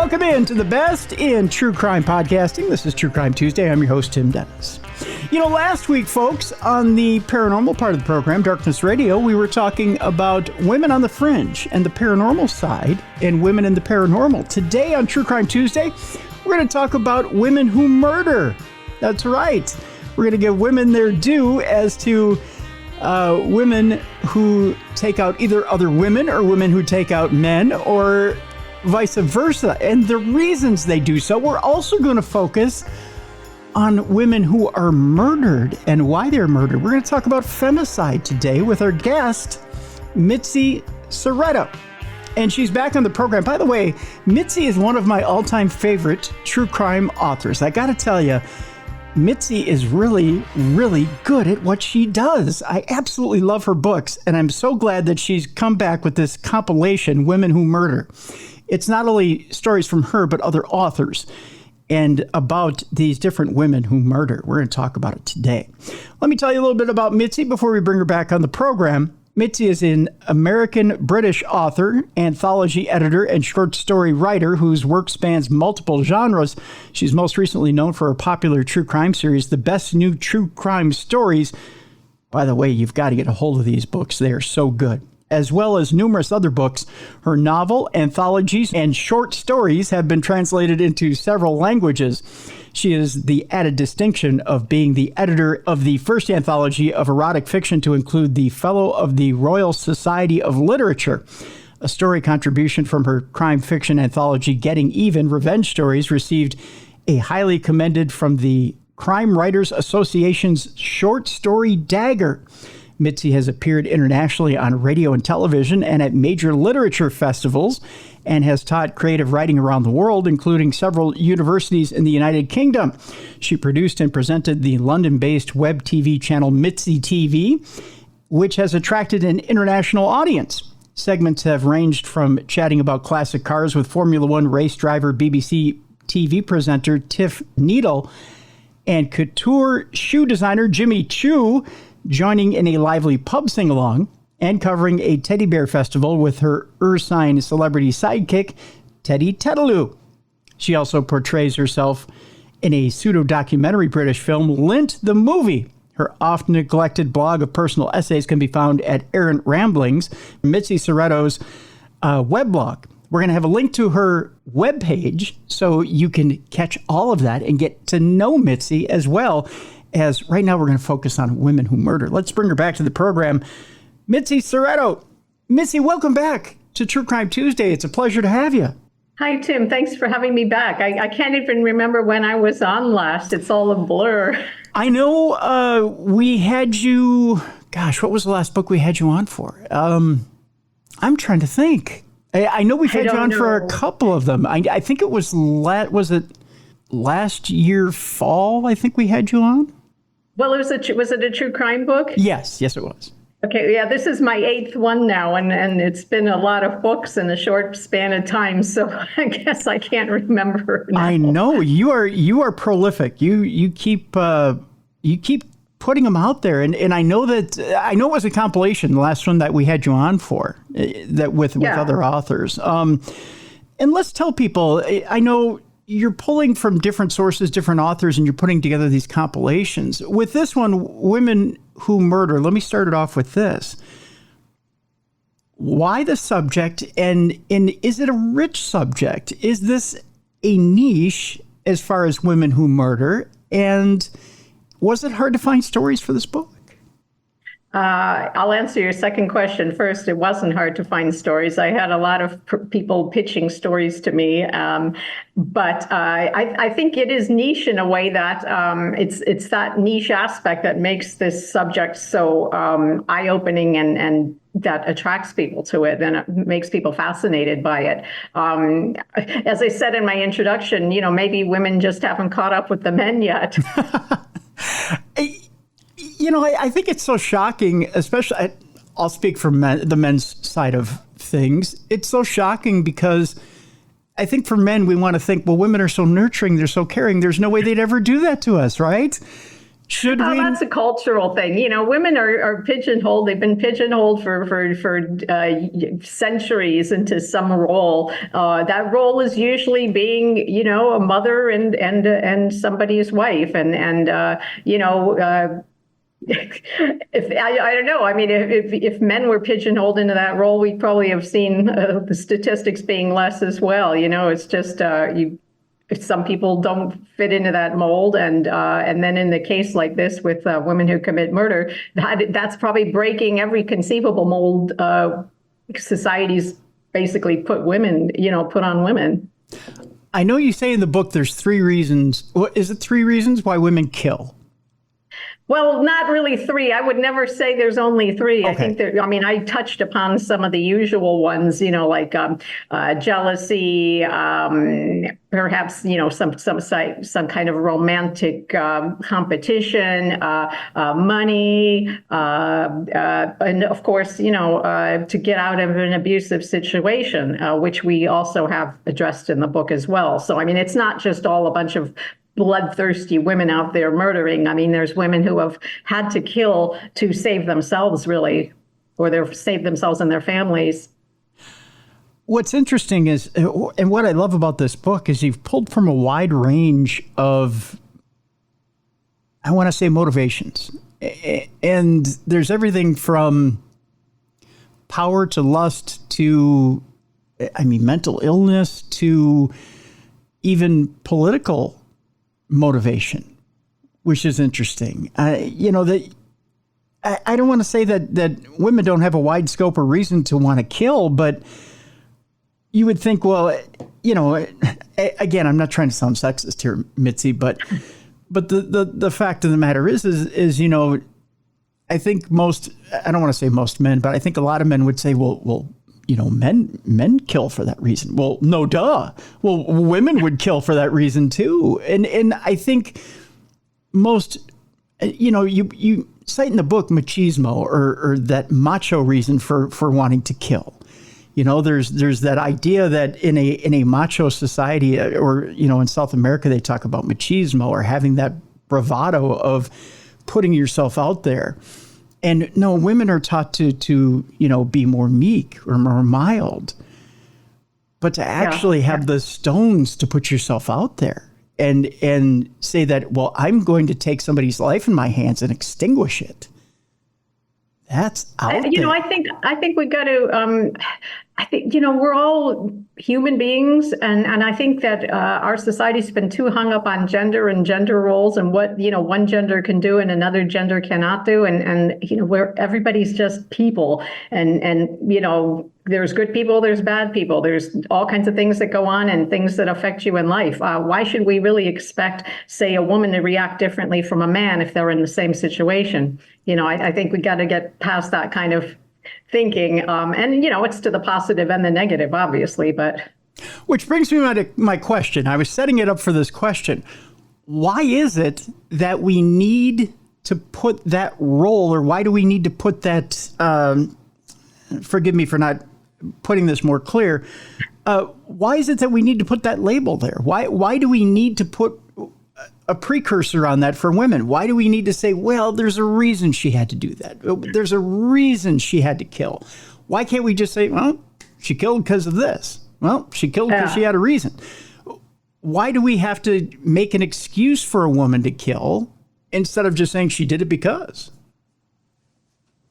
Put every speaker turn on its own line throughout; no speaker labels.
Welcome in to the best in true crime podcasting. This is True Crime Tuesday. I'm your host, Tim Dennis. You know, last week, folks, on the paranormal part of the program, Darkness Radio, we were talking about women on the fringe and the paranormal side and women in the paranormal. Today on True Crime Tuesday, we're going to talk about women who murder. That's right. We're going to give women their due as to women who take out either other women or women who take out men or vice versa, and the reasons they do so. We're also going to focus on women who are murdered and why they're murdered. We're going to talk about femicide today with our guest, Mitzi Szereto. And she's back on the program. By the way, Mitzi is one of my all-time favorite true crime authors. I got to tell you, Mitzi is really, really good at what she does. I absolutely love her books, and I'm so glad that she's come back with this compilation, Women Who Murder. It's not only stories from her, but other authors, and about these different women who murder. We're going to talk about it today. Let me tell you a little bit about Mitzi before we bring her back on the program. Mitzi is an American-British author, anthology editor, and short story writer whose work spans multiple genres. She's most recently known for her popular true crime series, The Best New True Crime Stories. By the way, you've got to get a hold of these books. They are so good. As well as numerous other books, her novel, anthologies, and short stories have been translated into several languages. She is the added distinction of being the editor of the first anthology of erotic fiction to include the Fellow of the Royal Society of Literature. A story contribution from her crime fiction anthology, Getting Even, Revenge Stories, received a highly commended from the Crime Writers Association's short story Dagger. Mitzi has appeared internationally on radio and television and at major literature festivals and has taught creative writing around the world, including several universities in the United Kingdom. She produced and presented the London-based web TV channel Mitzi TV, which has attracted an international audience. Segments have ranged from chatting about classic cars with Formula One race driver, BBC TV presenter Tiff Needle, and couture shoe designer Jimmy Choo, joining in a lively pub sing-along, and covering a teddy bear festival with her Ursine celebrity sidekick, Teddy Teddaloo. She also portrays herself in a pseudo-documentary British film, Lint the Movie. Her oft-neglected blog of personal essays can be found at Errant Ramblings, Mitzi Sereto's weblog. We're going to have a link to her webpage so you can catch all of that and get to know Mitzi as well. As right now we're going to focus on women who murder. Let's bring her back to the program. Mitzi Szereto. Mitzi, welcome back to True Crime Tuesday. It's a pleasure to have you.
Hi, Tim. Thanks for having me back. I can't even remember when I was on last. It's all a blur.
I know we had you, gosh, what was the last book we had you on for? I'm trying to think. I know we've had you on for a couple of them. I think it was last year fall, I think we had you on?
Well, was it a true crime book?
Yes, it was.
Okay, yeah, this is my 8th one now, and it's been a lot of books in a short span of time, so I guess I can't remember now.
I know you are prolific. You keep putting them out there, and I know it was a compilation, the last one that we had you on for, that with other authors. And let's tell people, I know you're pulling from different sources, different authors, and you're putting together these compilations. With this one, Women Who Murder, let me start it off with this. Why the subject, and is it a rich subject? Is this a niche as far as women who murder? And was it hard to find stories for this book?
I'll answer your second question first. It wasn't hard to find stories. I had a lot of people pitching stories to me, but I think it is niche in a way that it's that niche aspect that makes this subject so eye-opening and that attracts people to it, and it makes people fascinated by it. As I said in my introduction, maybe women just haven't caught up with the men yet.
I think it's so shocking, especially, I'll speak from the men's side of things. It's so shocking because I think for men, we want to think, well, women are so nurturing, they're so caring. There's no way they'd ever do that to us, right? Should we?
That's a cultural thing. Women are pigeonholed. They've been pigeonholed for centuries into some role. That role is usually being, a mother and somebody's wife, if I don't know. I mean, if men were pigeonholed into that role, we'd probably have seen the statistics being less as well. It's just some people don't fit into that mold, and then in the case like this with women who commit murder, that's probably breaking every conceivable mold society's basically put on women.
I know you say in the book there's 3 reasons. Is it 3 reasons why women kill?
Well, not really 3. I would never say there's only 3.
Okay.
I think I touched upon some of the usual ones, like jealousy, perhaps, some kind of romantic competition, money, and of course, to get out of an abusive situation, which we also have addressed in the book as well. So, I mean, it's not just all a bunch of bloodthirsty women out there murdering. I mean, there's women who have had to kill to save themselves, really, or they've saved themselves and their families.
What's interesting is, and what I love about this book is you've pulled from a wide range of, I want to say, motivations. And there's everything from power to lust to, mental illness to even political motivation, which is interesting. I don't want to say that women don't have a wide scope or reason to want to kill, but you would think, well, again, I'm not trying to sound sexist here, Mitzi, but the fact of the matter is, I think I don't want to say most men, but I think a lot of men would say, well, men kill for that reason. Well, no, duh. Well, women would kill for that reason too. And I think most, you cite in the book machismo or that macho reason for wanting to kill. There's that idea that in a macho society, or, in South America, they talk about machismo, or having that bravado of putting yourself out there. And no, women are taught to be more meek or more mild, but to actually have the stones to put yourself out there and say that, well, I'm going to take somebody's life in my hands and extinguish it. That's out there.
I think we got to. I think we're all human beings, and I think that our society's been too hung up on gender and gender roles and what one gender can do and another gender cannot do, and where everybody's just people, and there's good people, there's bad people, there's all kinds of things that go on and things that affect you in life. Why should we really expect, say, a woman to react differently from a man if they're in the same situation? I think we got to get past that kind of thinking. And, it's to the positive and the negative, obviously, but.
Which brings me to my question. I was setting it up for this question. Why is it that we need to put that role, or why do we need to put that, forgive me for not putting this more clear. Why is it that we need to put that label there? Why do we need to put a precursor on that for women? Why do we need to say, well, there's a reason she had to do that. There's a reason she had to kill. Why can't we just say, well, she killed because of this? Well, she killed because she had a reason. Why do we have to make an excuse for a woman to kill instead of just saying she did it because?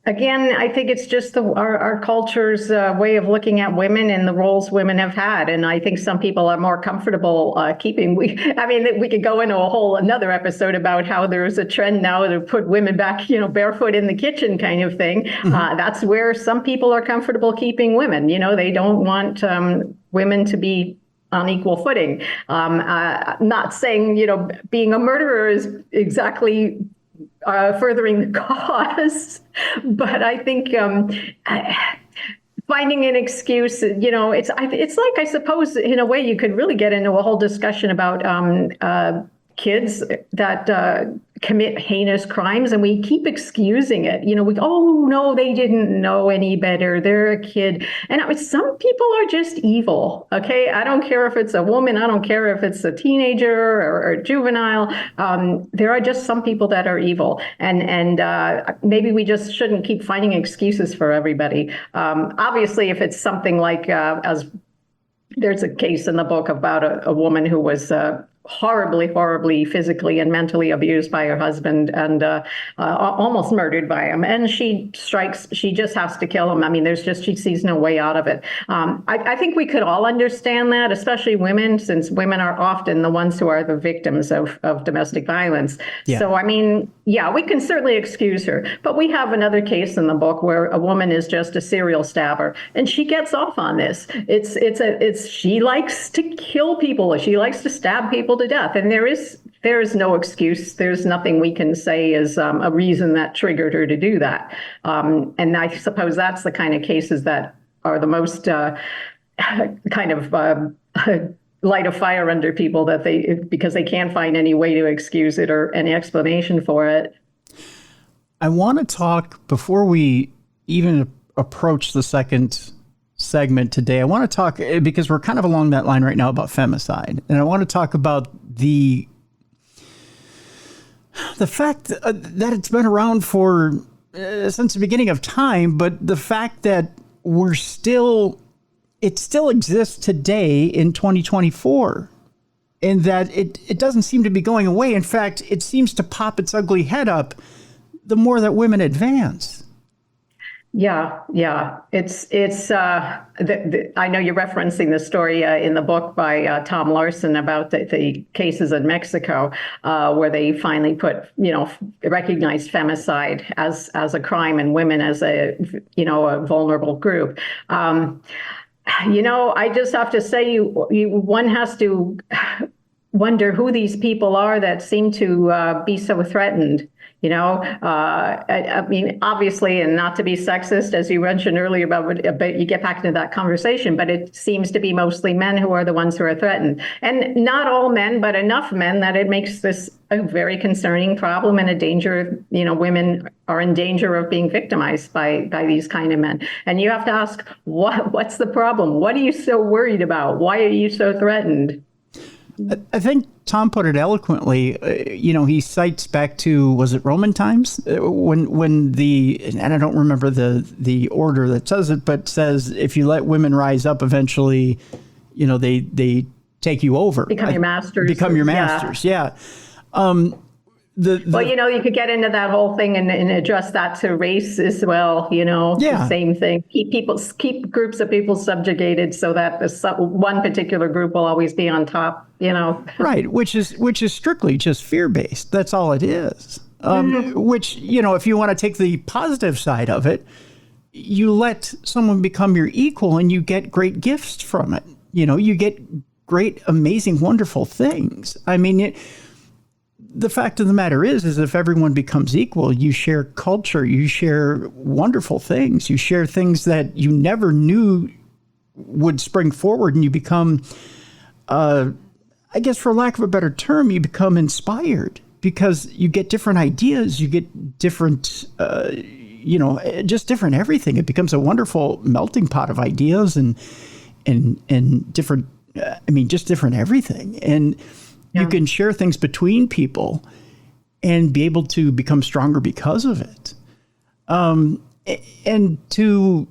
Again, I think it's just our culture's way of looking at women and the roles women have had. And I think some people are more comfortable keeping. We could go into another episode about how there's a trend now to put women back, barefoot in the kitchen kind of thing. Mm-hmm. That's where some people are comfortable keeping women. They don't want women to be on equal footing. Not saying, being a murderer is exactly furthering the cause, but I think finding an excuse, it's like, I suppose, in a way, you could really get into a whole discussion about kids that commit heinous crimes, and we keep excusing it. Oh no, they didn't know any better. They're a kid. And some people are just evil. Okay, I don't care if it's a woman. I don't care if it's a teenager or a juvenile. There are just some people that are evil, and maybe we just shouldn't keep finding excuses for everybody. Obviously, if it's something like as there's a case in the book about a woman who was horribly physically and mentally abused by her husband and almost murdered by him. And she just has to kill him. I mean, she sees no way out of it. I think we could all understand that, especially women, since women are often the ones who are the victims of domestic violence. Yeah. So, I mean, yeah, we can certainly excuse her. But we have another case in the book where a woman is just a serial stabber, and she gets off on this. She likes to kill people. She likes to stab people to death, and there is no excuse. There's nothing we can say is a reason that triggered her to do that. And I suppose that's the kind of cases that are the most kind of light a fire under people, because they can't find any way to excuse it or any explanation for it.
I want to talk, before we even approach the second segment today, I want to talk, because we're kind of along that line right now, about femicide. And I want to talk about the fact that it's been around for since the beginning of time, but the fact that it still exists today in 2024, and that it doesn't seem to be going away. In fact, it seems to pop its ugly head up the more that women advance.
Yeah. I know you're referencing the story in the book by Tom Larson about the cases in Mexico, where they finally recognized femicide as a crime and women as a vulnerable group. I just have to say, one has to wonder who these people are that seem to be so threatened. I mean, obviously, and not to be sexist, as you mentioned earlier, but you get back into that conversation, but it seems to be mostly men who are the ones who are threatened. And not all men, but enough men that it makes this a very concerning problem and a danger. Women are in danger of being victimized by these kind of men. And you have to ask, what's the problem? What are you so worried about? Why are you so threatened?
I think Tom put it eloquently. He cites back to, was it Roman times, when and I don't remember the order that says it, but says if you let women rise up, eventually, they take you over.
Become your masters.
Become your masters. Yeah.
You could get into that whole thing and address that to race as well. The same thing. Keep groups of people subjugated so that one particular group will always be on top.
Right, which is strictly just fear-based. That's all it is. Which, if you want to take the positive side of it, you let someone become your equal and you get great gifts from it. You get great, amazing, wonderful things. I mean, the fact of the matter is if everyone becomes equal, you share culture, you share wonderful things, you share things that you never knew would spring forward, and you become, I guess for lack of a better term, you become inspired because you get different ideas, you get different, just different everything. It becomes a wonderful melting pot of ideas and different, just different everything. And you can share things between people and be able to become stronger because of it. And to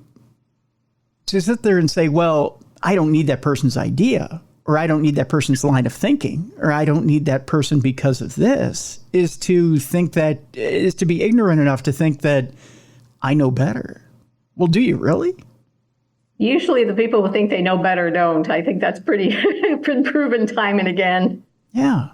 sit there and say, well, I don't need that person's idea, or I don't need that person's line of thinking, or I don't need that person because of this, is to be ignorant enough to think that I know better. Well, do you really?
Usually the people who think they know better don't. I think that's pretty been proven time and again.
Yeah.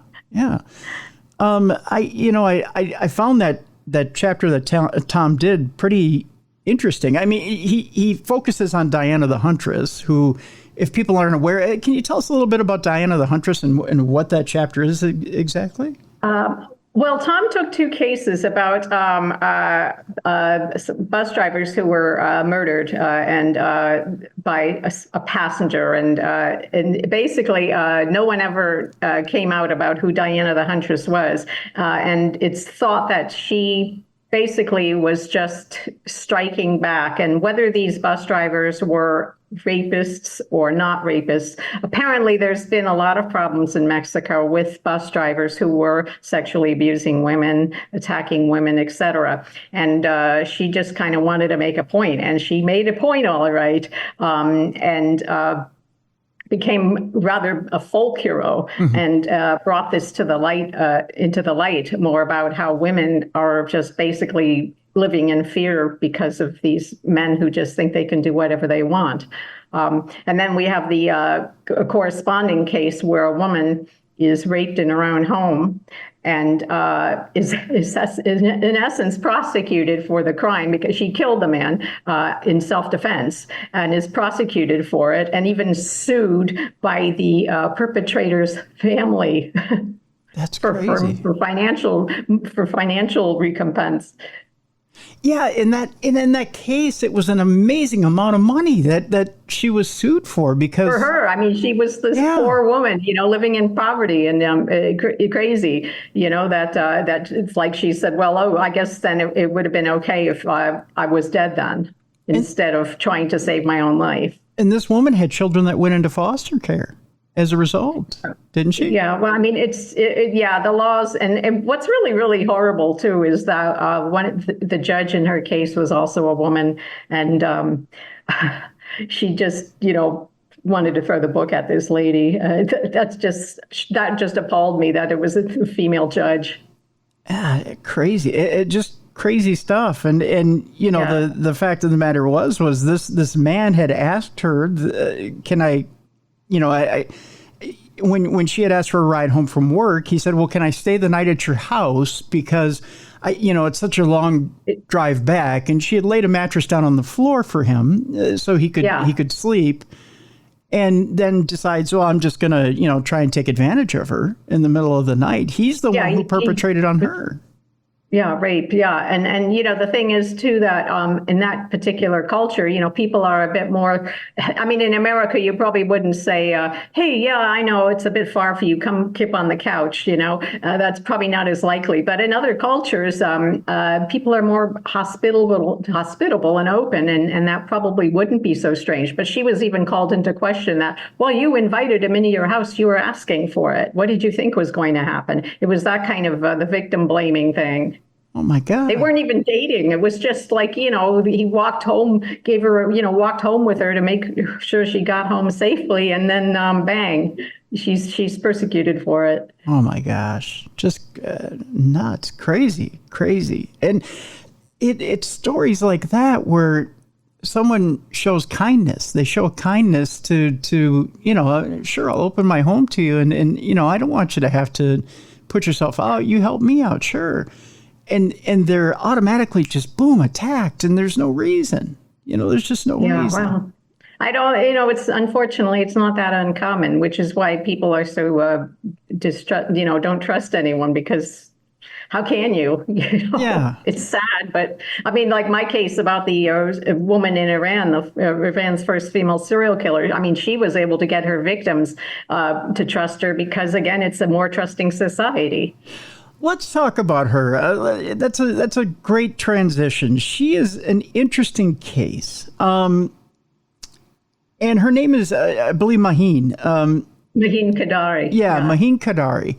I found that chapter that Tom did pretty interesting. I mean, he focuses on Diana the Huntress, who, if people aren't aware, can you tell us a little bit about Diana the Huntress and what that chapter is exactly?
Well, Tom took two cases about bus drivers who were murdered and by a passenger, and basically no one ever came out about who Diana the Huntress was, and it's thought that she basically was just striking back, and whether these bus drivers were rapists or not rapists. Apparently, there's been a lot of problems in Mexico with bus drivers who were sexually abusing women, attacking women, etc. And she just kind of wanted to make a point, and she made a point all right, and became rather a folk hero, and brought this to the light, into the light more about how women are just basically living in fear because of these men who just think they can do whatever they want. And then we have the corresponding case where a woman is raped in her own home and is in essence prosecuted for the crime because she killed the man in self-defense, and is prosecuted for it and even sued by the perpetrator's family.
That's crazy.
for financial recompense.
Yeah, in that case, it was an amazing amount of money that she was sued for because
for her, I mean, she was this poor woman, living in poverty and crazy, that it's like she said, well, I guess then it would have been okay if I was dead then, instead of trying to save my own life.
And this woman had children that went into foster care as a result, didn't she?
Yeah, well, I mean, the laws, and what's really, really horrible too is that the judge in her case was also a woman, and she just, wanted to throw the book at this lady. That just appalled me that it was a female judge.
Crazy, it just crazy stuff, and the fact of the matter was this man had asked her, can I. When she had asked for a ride home from work, he said, well, can I stay the night at your house? Because it's such a long drive back. And she had laid a mattress down on the floor for him so he could sleep, and then decides, well, I'm just going to, try and take advantage of her in the middle of the night. He's the one who perpetrated on her.
Yeah, rape. Yeah. And the thing is, too, that in that particular culture, people are a bit more, I mean, in America, you probably wouldn't say, hey, yeah, I know it's a bit far for you. Come kip on the couch. That's probably not as likely. But in other cultures, people are more hospitable and open. And that probably wouldn't be so strange. But she was even called into question that, well, you invited him into your house. You were asking for it. What did you think was going to happen? It was that kind of the victim blaming thing.
Oh my God.
They weren't even dating. It was just like, he walked home, walked home with her to make sure she got home safely. And then bang, she's persecuted for it.
Oh my gosh. Just nuts. Crazy. And it's stories like that where someone shows kindness. They show kindness to sure, I'll open my home to you. And I don't want you to have to put yourself out. You help me out. Sure. And they're automatically just boom attacked, and there's no reason. There's just no reason.
Well, I don't. It's unfortunately it's not that uncommon, which is why people are so don't trust anyone, because how can you?
Yeah,
it's sad, but I mean, like my case about the woman in Iran, Iran's first female serial killer. I mean, she was able to get her victims to trust her because, again, it's a more trusting society.
Let's talk about her. That's a great transition. She is an interesting case. And her name is, I believe, Maheen.
Maheen Kadari.
Yeah, Maheen Kadari.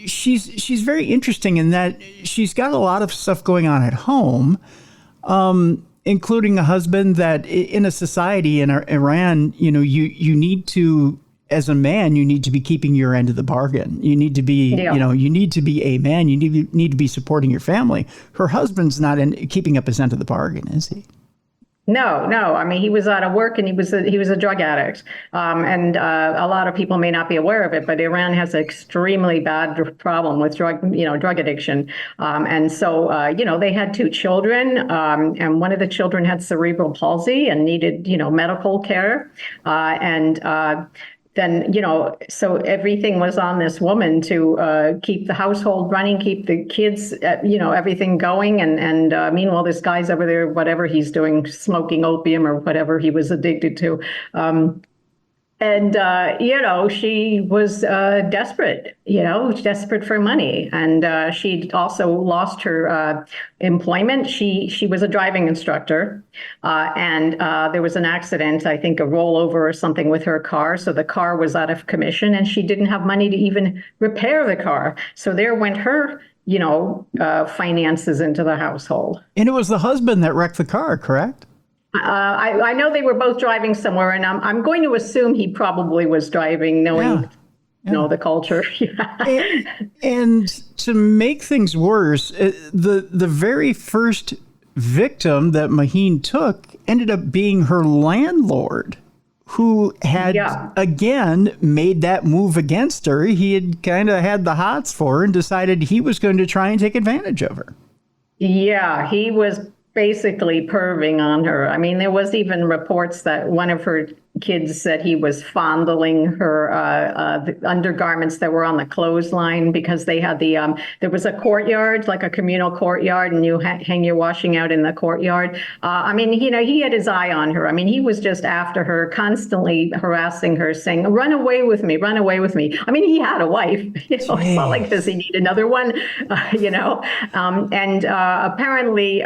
She's very interesting in that she's got a lot of stuff going on at home, including a husband that in a society in Iran, you need to, as a man, you need to be keeping your end of the bargain. You need to be, you need to be a man. You need to be supporting your family. Her husband's not keeping up his end of the bargain, is he?
No. I mean, he was out of work and he was a drug addict. And a lot of people may not be aware of it, but Iran has an extremely bad problem with drug addiction. And so, they had two children, and one of the children had cerebral palsy and needed, medical care. then, so everything was on this woman to keep the household running, keep the kids, everything going. And meanwhile, this guy's over there, whatever he's doing, smoking opium or whatever he was addicted to. She was desperate, desperate for money. And she also lost her employment. She was a driving instructor. And there was an accident, I think a rollover or something with her car. So the car was out of commission and she didn't have money to even repair the car. So there went her, finances into the household.
And it was the husband that wrecked the car, correct?
I know they were both driving somewhere, and I'm going to assume he probably was driving, knowing, the culture.
and to make things worse, the very first victim that Maheen took ended up being her landlord, who had, again, made that move against her. He had kind of had the hots for her and decided he was going to try and take advantage of her.
Yeah, he was basically perving on her. I mean, there was even reports that one of her kids said he was fondling her the undergarments that were on the clothesline, because they had there was a courtyard, like a communal courtyard, and you hang your washing out in the courtyard. He had his eye on her. I mean, he was just after her, constantly harassing her, saying, run away with me, run away with me. I mean, he had a wife, it's not like, does he need another one? Apparently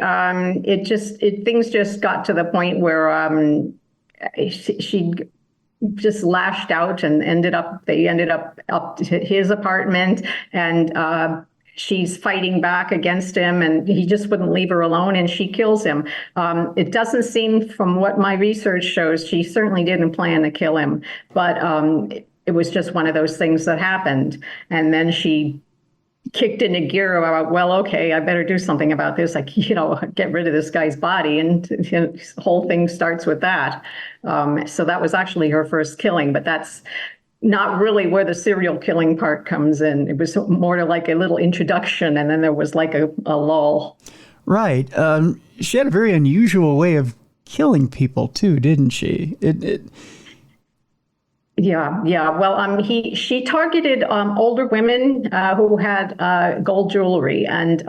things just got to the point where she just lashed out, and they ended up to his apartment, and she's fighting back against him, and he just wouldn't leave her alone, and she kills him. It doesn't seem, from what my research shows, she certainly didn't plan to kill him, but it was just one of those things that happened. And then she kicked into gear about, well, okay, I better do something about this. Get rid of this guy's body. And the whole thing starts with that. So that was actually her first killing, but that's not really where the serial killing part comes in. It was more like a little introduction, and then there was like a lull. Right.
She had a very unusual way of killing people too, didn't she?
Yeah. Well, she targeted older women who had gold jewelry, and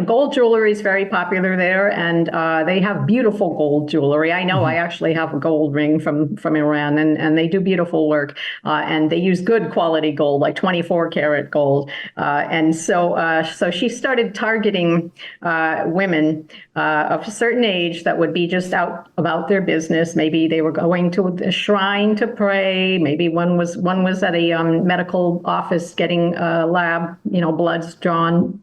gold jewelry is very popular there, and they have beautiful gold jewelry. I know, I actually have a gold ring from Iran, and they do beautiful work, and they use good quality gold, like 24 karat gold, and so she started targeting women of a certain age that would be just out about their business. Maybe they were going to a shrine to pray. Maybe one was at a medical office getting lab, bloods drawn,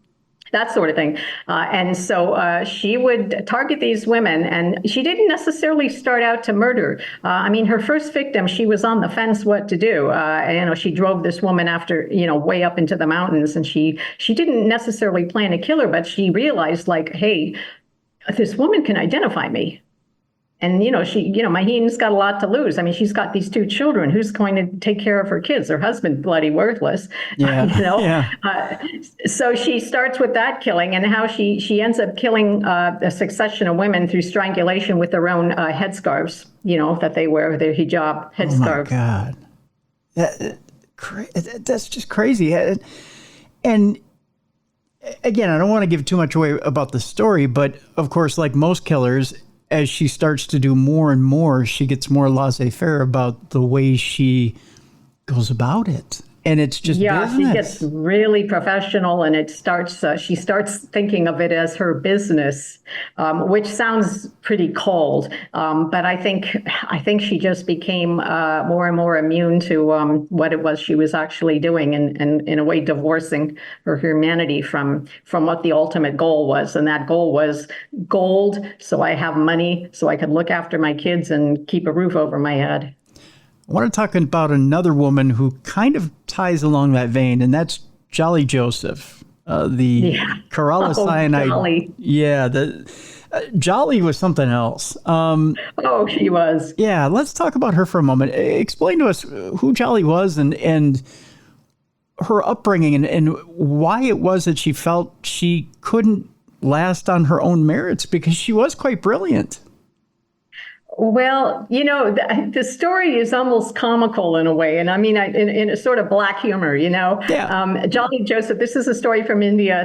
that sort of thing. And so she would target these women, and she didn't necessarily start out to murder. Her first victim, she was on the fence what to do. She drove this woman after, way up into the mountains, and she didn't necessarily plan to kill her, but she realized, like, hey, this woman can identify me. And, Maheen's got a lot to lose. I mean, she's got these two children. Who's going to take care of her kids? Her husband, bloody worthless. So she starts with that killing, and how she ends up killing a succession of women through strangulation with their own headscarves, that they wear, their hijab headscarves.
Oh, my God. That's just crazy. And again, I don't want to give too much away about the story, but of course, like most killers, as she starts to do more and more, she gets more laissez-faire about the way she goes about it. And it's just business.
She gets really professional, and she starts thinking of it as her business, which sounds pretty cold. But I think she just became more and more immune to what it was she was actually doing, and in a way divorcing her humanity from what the ultimate goal was. And that goal was gold, so I have money, so I could look after my kids and keep a roof over my head.
I want to talk about another woman who kind of ties along that vein, and that's Jolly Joseph, the Kerala cyanide.
Jolly.
Yeah, Jolly was something else.
She was.
Yeah, let's talk about her for a moment. Explain to us who Jolly was and her upbringing, and why it was that she felt she couldn't last on her own merits, because she was quite brilliant.
Well, the story is almost comical in a way. And I mean, in a sort of black humor,
Yeah.
Jolly Joseph, this is a story from India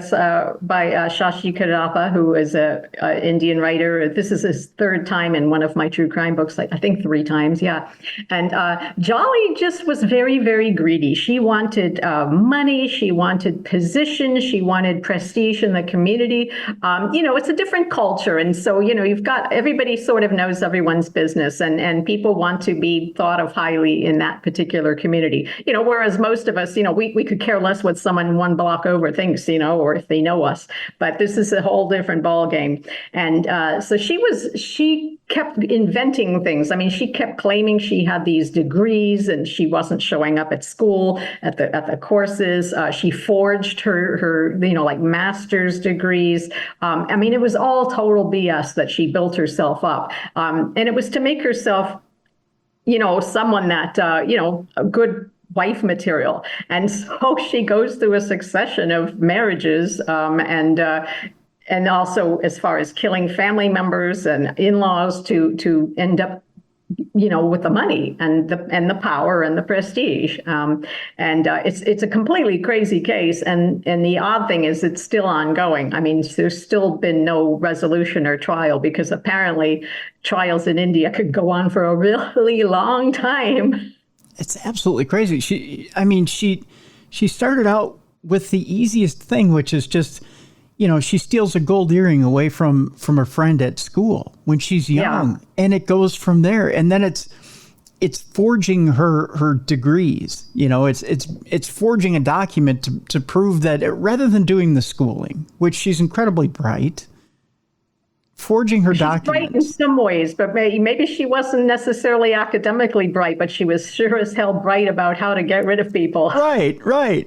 by Shashi Kadapa, who is a Indian writer. This is his third time in one of my true crime books, I think 3 times. Yeah. And Jolly just was very, very greedy. She wanted money. She wanted position. She wanted prestige in the community. It's a different culture. And so, you've got everybody sort of knows everyone's business, and people want to be thought of highly in that particular community. Whereas most of us, we could care less what someone one block over thinks, or if they know us. But this is a whole different ball game. And so she kept inventing things. I mean, she kept claiming she had these degrees, and she wasn't showing up at school at the courses. She forged her like master's degrees. I mean, it was all total BS that she built herself up, and it was to make herself, someone that a good wife material. And so she goes through a succession of marriages, and also as far as killing family members and in-laws to end up with the money and the power and the prestige. It's a completely crazy case. And the odd thing is it's still ongoing. I mean, there's still been no resolution or trial, because apparently trials in India could go on for a really long time.
It's absolutely crazy. She started out with the easiest thing, which is just, she steals a gold earring away from her friend at school when she's young, and it goes from there. And then it's forging her degrees. It's forging a document to prove that rather than doing the schooling, which she's incredibly bright, forging her documents.
She's bright in some ways, but maybe she wasn't necessarily academically bright, but she was sure as hell bright about how to get rid of people.
Right.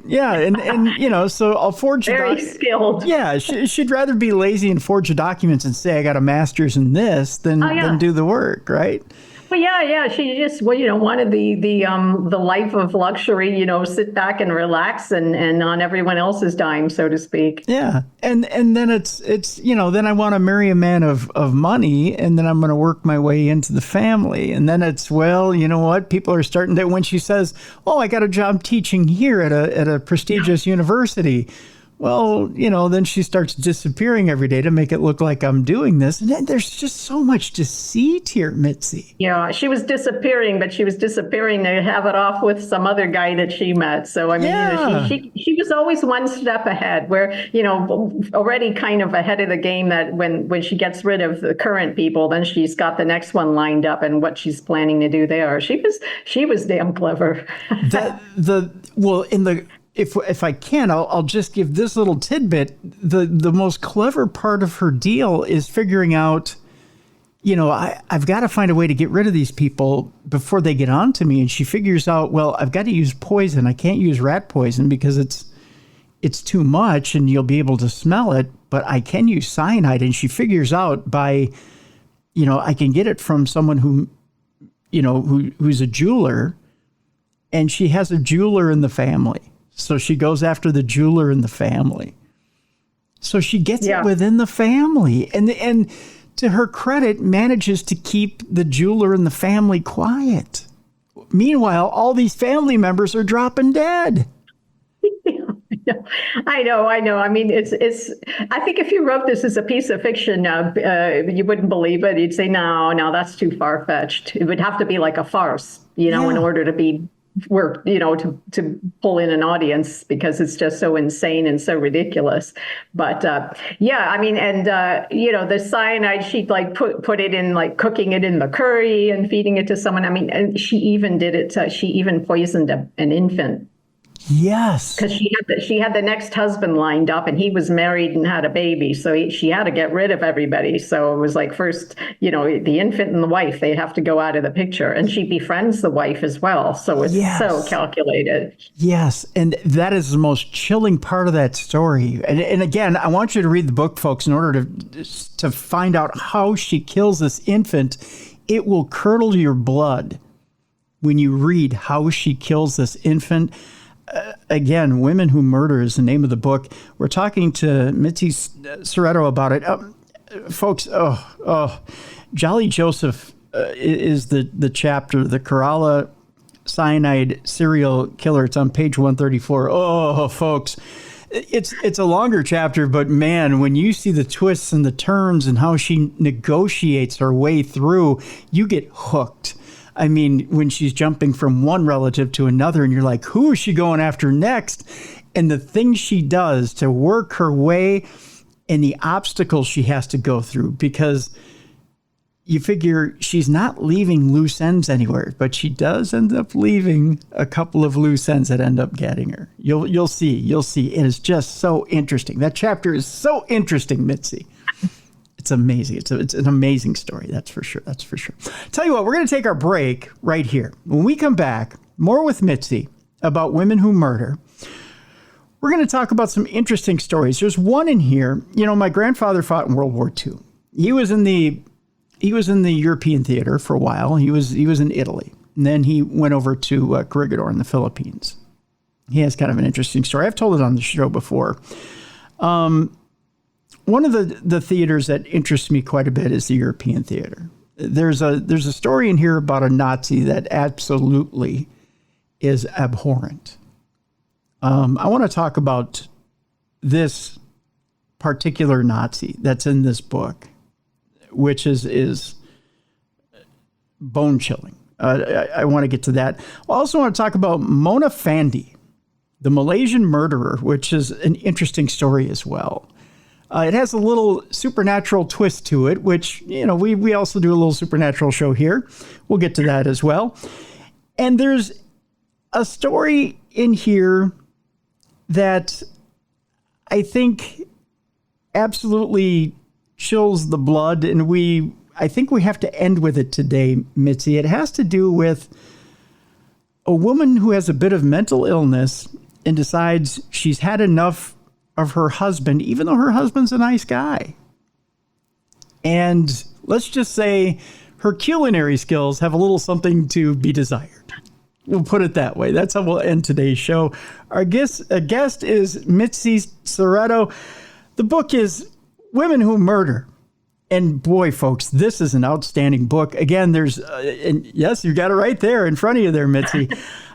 Yeah. And so I'll forge.
Very skilled.
Yeah. She'd rather be lazy and forge the documents and say, I got a master's in this than do the work. Right.
Well, yeah. She just, wanted the life of luxury, sit back and relax and on everyone else's dime, so to speak.
Yeah. And then it's, then I want to marry a man of money, and then I'm going to work my way into the family. And then it's, well, you know what? People are starting to, when she says, oh, I got a job teaching here at a prestigious university. Well, then she starts disappearing every day to make it look like I'm doing this. And then there's just so much deceit here, Mitzi.
Yeah, she was disappearing, but she was disappearing to have it off with some other guy that she met. So, I mean, she was always one step ahead, where, already kind of ahead of the game, that when she gets rid of the current people, then she's got the next one lined up and what she's planning to do there. She was damn clever.
If I can, I'll just give this little tidbit. The most clever part of her deal is figuring out, I've got to find a way to get rid of these people before they get on to me. And she figures out, well, I've got to use poison. I can't use rat poison because it's too much and you'll be able to smell it, but I can use cyanide. And she figures out by, I can get it from someone who's a jeweler, and she has a jeweler in the family. So she goes after the jeweler in the family. So she gets it within the family. And to her credit, manages to keep the jeweler in the family quiet. Meanwhile, all these family members are dropping dead.
I know. I mean, it's. I think if you wrote this as a piece of fiction, you wouldn't believe it. You'd say, no, that's too far-fetched. It would have to be like a farce, in order to be work, to pull in an audience, because it's just so insane and so ridiculous. But I mean, and the cyanide, she'd like put it in, like cooking it in the curry and feeding it to someone. I mean, and she even did it. She even poisoned an infant.
Yes.
Because she had the next husband lined up, and he was married and had a baby. So she had to get rid of everybody. So it was like, first, the infant and the wife, they have to go out of the picture. And she befriends the wife as well. So it's so calculated.
Yes. And that is the most chilling part of that story. And again, I want you to read the book, folks, in order to find out how she kills this infant. It will curdle your blood when you read how she kills this infant. Again, Women Who Murder is the name of the book. We're talking to Mitzi Szereto about it. Folks, Jolly Joseph is the chapter, the Kerala cyanide serial killer. It's on page 134. Oh, folks, it's a longer chapter, but man, when you see the twists and the turns and how she negotiates her way through, you get hooked. I mean, when she's jumping from one relative to another and you're like, who is she going after next? And the things she does to work her way and the obstacles she has to go through, because you figure she's not leaving loose ends anywhere, but she does end up leaving a couple of loose ends that end up getting her. You'll see. It is just so interesting. That chapter is so interesting, Mitzi. It's amazing. It's an amazing story. That's for sure. Tell you what, we're going to take our break right here. When we come back, more with Mitzi about women who murder. We're going to talk about some interesting stories. There's one in here. You know, my grandfather fought in World War II. He was in the European theater for a while. He was in Italy. And then he went over to Corregidor in the Philippines. He has kind of an interesting story. I've told it on the show before. One of the theaters that interests me quite a bit is the European theater. There's a story in here about a Nazi that absolutely is abhorrent. I want to talk about this particular Nazi that's in this book, which is bone chilling. I want to get to that. I also want to talk about Mona Fandey, the Malaysian murderer, which is an interesting story as well. It has a little supernatural twist to it, which, you know, we also do a little supernatural show here. We'll get to that as well. And there's a story in here that I think absolutely chills the blood, and I think we have to end with it today, Mitzi. It has to do with a woman who has a bit of mental illness and decides she's had enough of her husband, even though her husband's a nice guy. And let's just say her culinary skills have a little something to be desired. We'll put it that way. That's how we'll end today's show. Our guest is Mitzi Szereto. The book is Women Who Murder. And boy, folks, this is an outstanding book. Again, and yes, you got it right there in front of you there, Mitzi.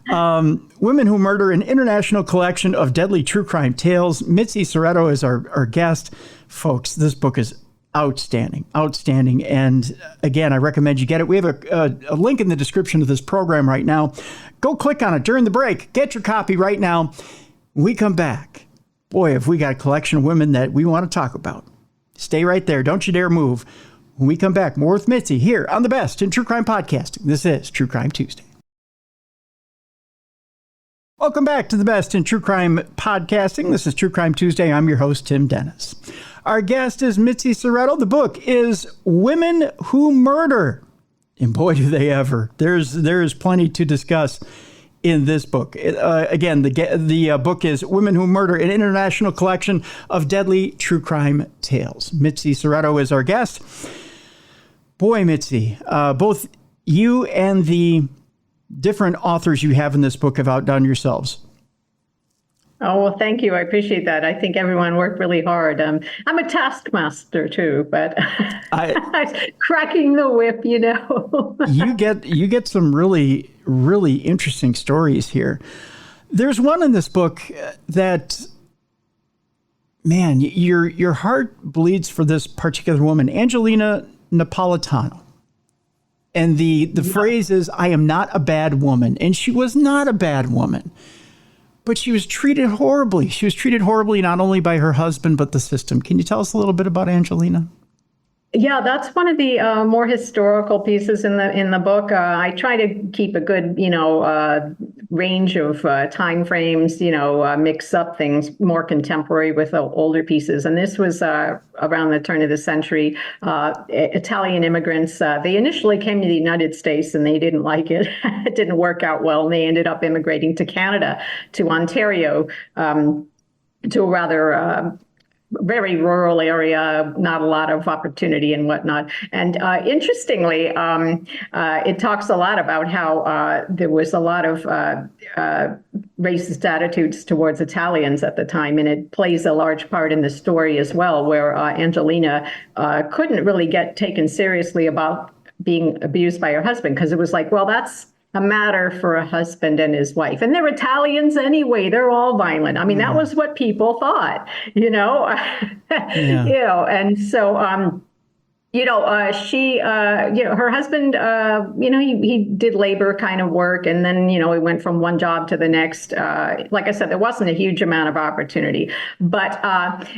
Women Who Murder, an international collection of deadly true crime tales. Mitzi Szereto is our guest. Folks, this book is outstanding. And again, I recommend you get it. We have a link in the description of this program right now. Go click on it during the break. Get your copy right now. When we come back, boy, have we got a collection of women that we want to talk about. Stay right there. Don't you dare move. When we come back, more with Mitzi here on the Best in True Crime Podcasting. This is True Crime Tuesday. Welcome back to the Best in True Crime Podcasting. This is True Crime Tuesday. I'm your host, Tim Dennis. Our guest is Mitzi Szereto. The book is Women Who Murder. And boy, do they ever. There is plenty to discuss in this book. Again, the book is Women Who Murder, an international collection of deadly true crime tales. Mitzi Szereto is our guest. Boy, Mitzi, both you and the different authors you have in this book have outdone yourselves.
Oh, well, thank you. I appreciate that. I think everyone worked really hard. I'm a taskmaster too, but cracking the whip, you know.
you get some really, really interesting stories here. There's one in this book that, man, your heart bleeds for this particular woman, Angelina Napolitano. And the phrase is, I am not a bad woman. And she was not a bad woman. But she was treated horribly. She was treated horribly not only by her husband, but the system. Can you tell us a little bit about Angelina?
Yeah, that's one of the more historical pieces in the book. I try to keep a good, range of time frames, mix up things more contemporary with older pieces. And this was around the turn of the century. Italian immigrants, they initially came to the United States and they didn't like it. It didn't work out well. And they ended up immigrating to Canada, to Ontario, to a rather very rural area, not a lot of opportunity and whatnot. And interestingly, it talks a lot about how there was a lot of racist attitudes towards Italians at the time. And it plays a large part in the story as well, where Angelina couldn't really get taken seriously being abused by her husband, because it was like, well, that's a matter for a husband and his wife. And they're Italians anyway. They're all violent. I mean, that was what people thought, you know,
Yeah.
you know, and so, she, her husband, he did labor kind of work. And then, he went from one job to the next. Like I said, there wasn't a huge amount of opportunity. But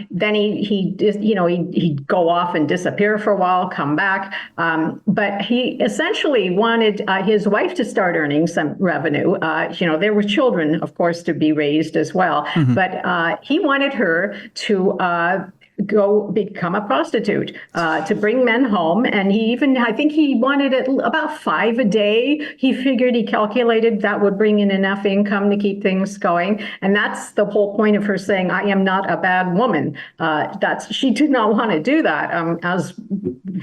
then he'd go off and disappear for a while, come back. But he essentially wanted his wife to start earning some revenue. There were children, of course, to be raised as well. Mm-hmm. But he wanted her to go become a prostitute, to bring men home. And I think he wanted it about $5 a day. He calculated that would bring in enough income to keep things going. And that's the whole point of her saying, I am not a bad woman. She did not want to do that, as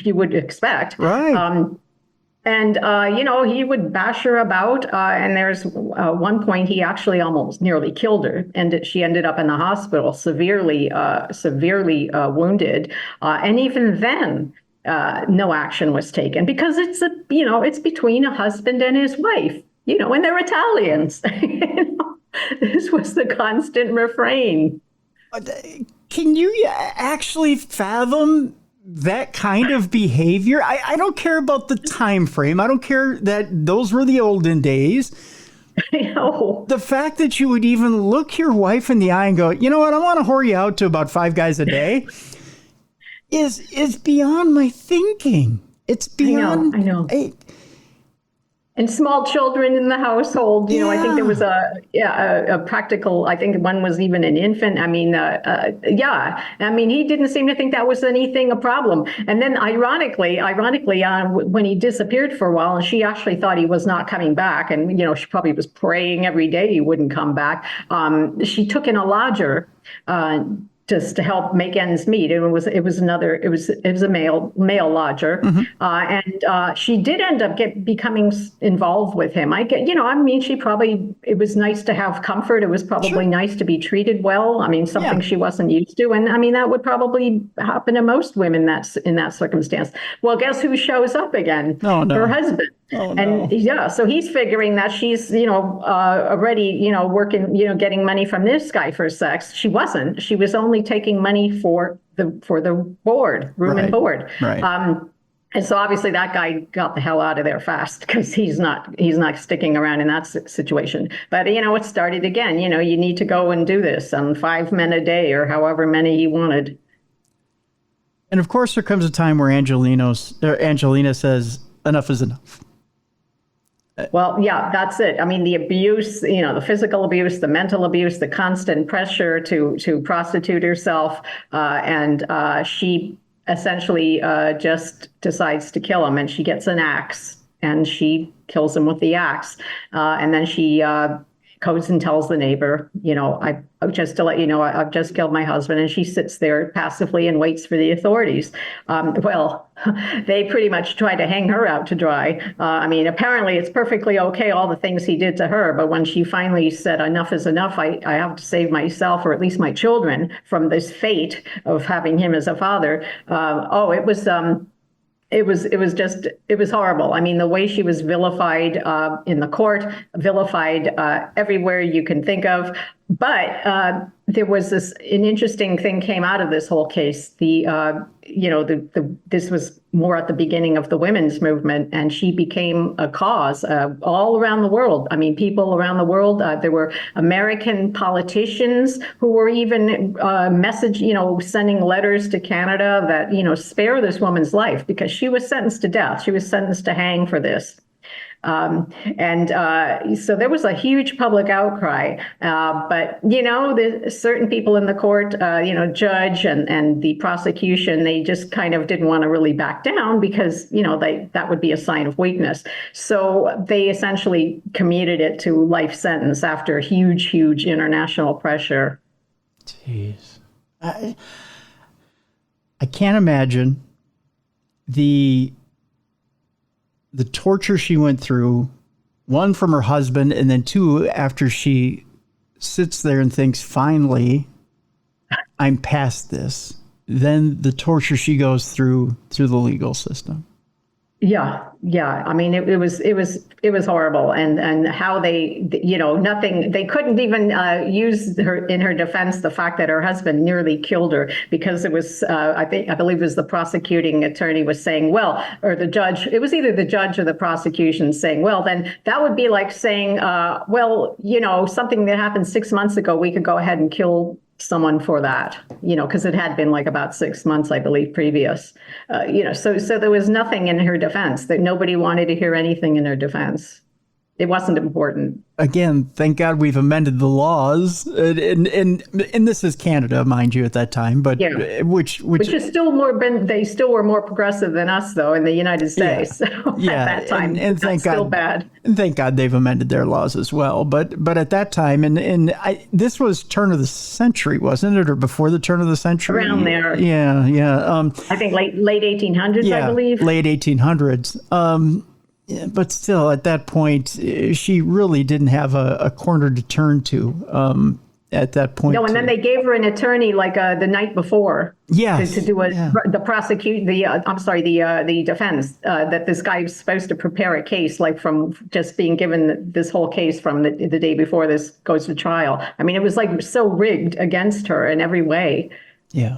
you would expect.
Right.
And, he would bash her about. And there's one point he actually almost nearly killed her. And she ended up in the hospital, severely wounded. And even then, no action was taken, because it's between a husband and his wife, and they're Italians. This was the constant refrain.
Can you actually fathom that kind of behavior? I don't care about the time frame. I don't care that those were the olden days.
I know.
The fact that you would even look your wife in the eye and go, you know what, I want to whore you out to about 5 guys a day is beyond my thinking. It's beyond.
I know. And small children in the household, I think there was a practical, I think one was even an infant. I mean, he didn't seem to think that was a problem. And then ironically, when he disappeared for a while, and she actually thought he was not coming back, and, she probably was praying every day he wouldn't come back. She took in a lodger, just to help make ends meet. It was a male lodger. Mm-hmm. And she did end up becoming involved with him. It was nice to have comfort. It was probably nice to be treated well. I mean, something she wasn't used to. And that would probably happen to most women in that circumstance. Well, guess who shows up again?
Oh, no.
Her husband.
Oh,
and
no.
So he's figuring that she's, already, working, getting money from this guy for sex. She wasn't. She was only taking money for the board, room and board.
Right.
And so obviously that guy got the hell out of there fast, because he's not sticking around in that situation. But, it started again. You need to go and do this on 5 men a day, or however many he wanted.
And of course, there comes a time where Angelina says, enough is enough.
Well, yeah, that's it. I mean, the abuse, the physical abuse, the mental abuse, the constant pressure to prostitute herself. And she essentially just decides to kill him, and she gets an axe and she kills him with the axe. And then she goes and tells the neighbor, just to let you know, I've just killed my husband. And she sits there passively and waits for the authorities. They pretty much try to hang her out to dry. Apparently it's perfectly okay, all the things he did to her. But when she finally said, enough is enough, I have to save myself, or at least my children, from this fate of having him as a father. It was horrible. I mean, the way she was vilified in the court, vilified everywhere you can think of. But there was an interesting thing came out of this whole case. This was more at the beginning of the women's movement, and she became a cause all around the world. I mean, people around the world. There were American politicians who were even sending letters to Canada that, spare this woman's life, because she was sentenced to death. She was sentenced to hang for this. So there was a huge public outcry, but certain people in the court, judge and the prosecution, they just kind of didn't want to really back down, because that would be a sign of weakness. So they essentially commuted it to life sentence after huge international pressure.
Jeez, I can't imagine the torture she went through, one, from her husband, and then two, after she sits there and thinks, finally, I'm past this. Then the torture she goes through the legal system.
Yeah. I mean, it was horrible, and how they, nothing. They couldn't even use her in her defense the fact that her husband nearly killed her, because it was I believe it was the prosecuting attorney was saying, well, or the judge. It was either the judge or the prosecution saying, well, then that would be like saying, well, something that happened 6 months ago, we could go ahead and kill someone for that, because it had been like about 6 months, I believe, previous, so there was nothing in her defense, that nobody wanted to hear anything in her defense. It wasn't important.
Again, thank God we've amended the laws, and this is Canada, mind you, at that time, but which
is still they still were more progressive than us, though, in the United States. At that time,
and thank God,
still bad.
And thank God they've amended their laws as well. But at that time, this was turn of the century, wasn't it, or before the turn of the century?
Around there.
Yeah.
I think late 1800s, I believe.
Late 1800s. But still, at that point, she really didn't have a corner to turn to at that point.
No, and then they gave her an attorney like the night before.
Yes.
To do the defense, that this guy was supposed to prepare a case, like from just being given this whole case from the day before this goes to trial. I mean, it was like so rigged against her in every way. Yeah.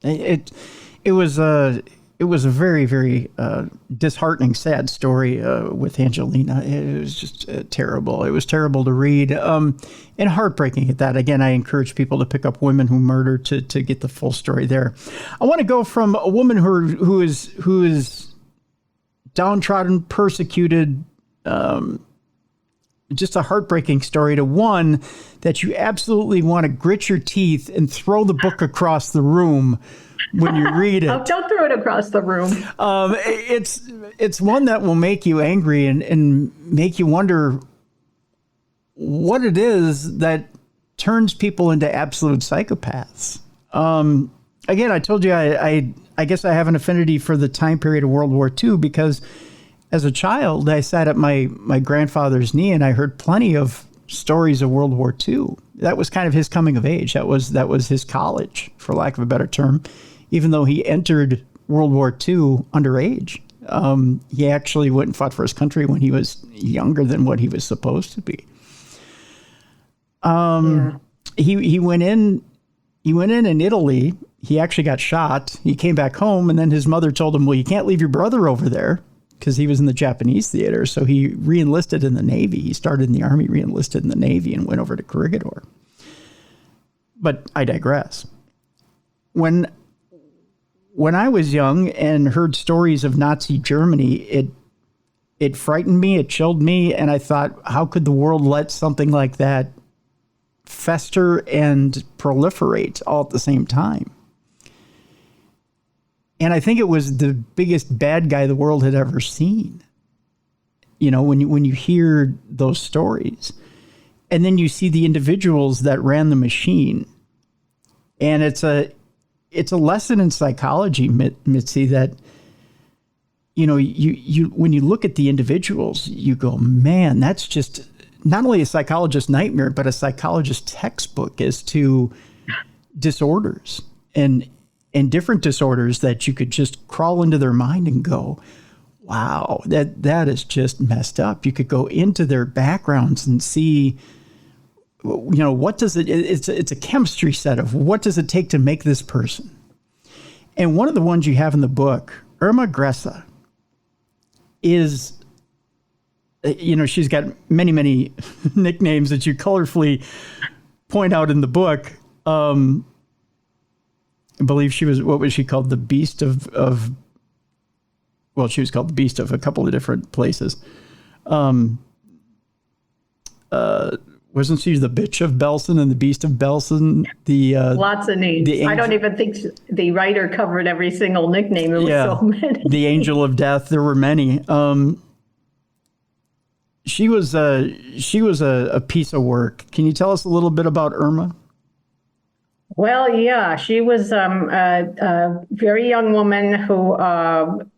It was a very, very disheartening, sad story with Angelina. It was just terrible. It was terrible to read, and heartbreaking at that. Again, I encourage people to pick up Women Who Murder to get the full story there. I want to go from a woman who is downtrodden, persecuted, just a heartbreaking story, to one that you absolutely want to grit your teeth and throw the book across the room when you read it. Oh, don't throw it across the room.
It's one that will make you angry and make you wonder what it is that turns people into absolute psychopaths. Again, I told you I guess I have an affinity for the time period of World War II, because as a child, I sat at my grandfather's knee and I heard plenty of stories of World War II. That was kind of his coming of age. That was his college, for lack of a better term, even though he entered World War II underage. He actually went and fought for his country when he was younger than what he was supposed to be. He went in Italy. He actually got shot. He came back home, and then his mother told him, well, you can't leave your brother over there, because he was in the Japanese theater. So he re-enlisted in the Navy. He started in the Army, re-enlisted in the Navy, and went over to Corregidor. But I digress. When I was young and heard stories of Nazi Germany, it frightened me, it chilled me, and I thought, how could the world let something like that fester and proliferate all at the same time? And I think it was the biggest bad guy the world had ever seen. When you hear those stories, and then you see the individuals that ran the machine, and it's a lesson in psychology, Mitzi, that you when you look at the individuals, you go, man, that's just not only a psychologist's nightmare, but a psychologist's textbook as to disorders and different disorders that you could just crawl into their mind and go, wow, that is just messed up. You could go into their backgrounds and see, what does it's a chemistry set of what does it take to make this person. And one of the ones you have in the book, Irma Gressa, is, she's got many, many nicknames that you colorfully point out in the book. I believe she was, what was she called? The Beast of she was called the Beast of a couple of different places. Wasn't she the Bitch of Belsen and the Beast of Belsen?
Lots of names. I don't even think the writer covered every single nickname. It was so many.
The Angel of Death. There were many. She was a piece of work. Can you tell us a little bit about Irma?
Well, yeah, she was a very young woman who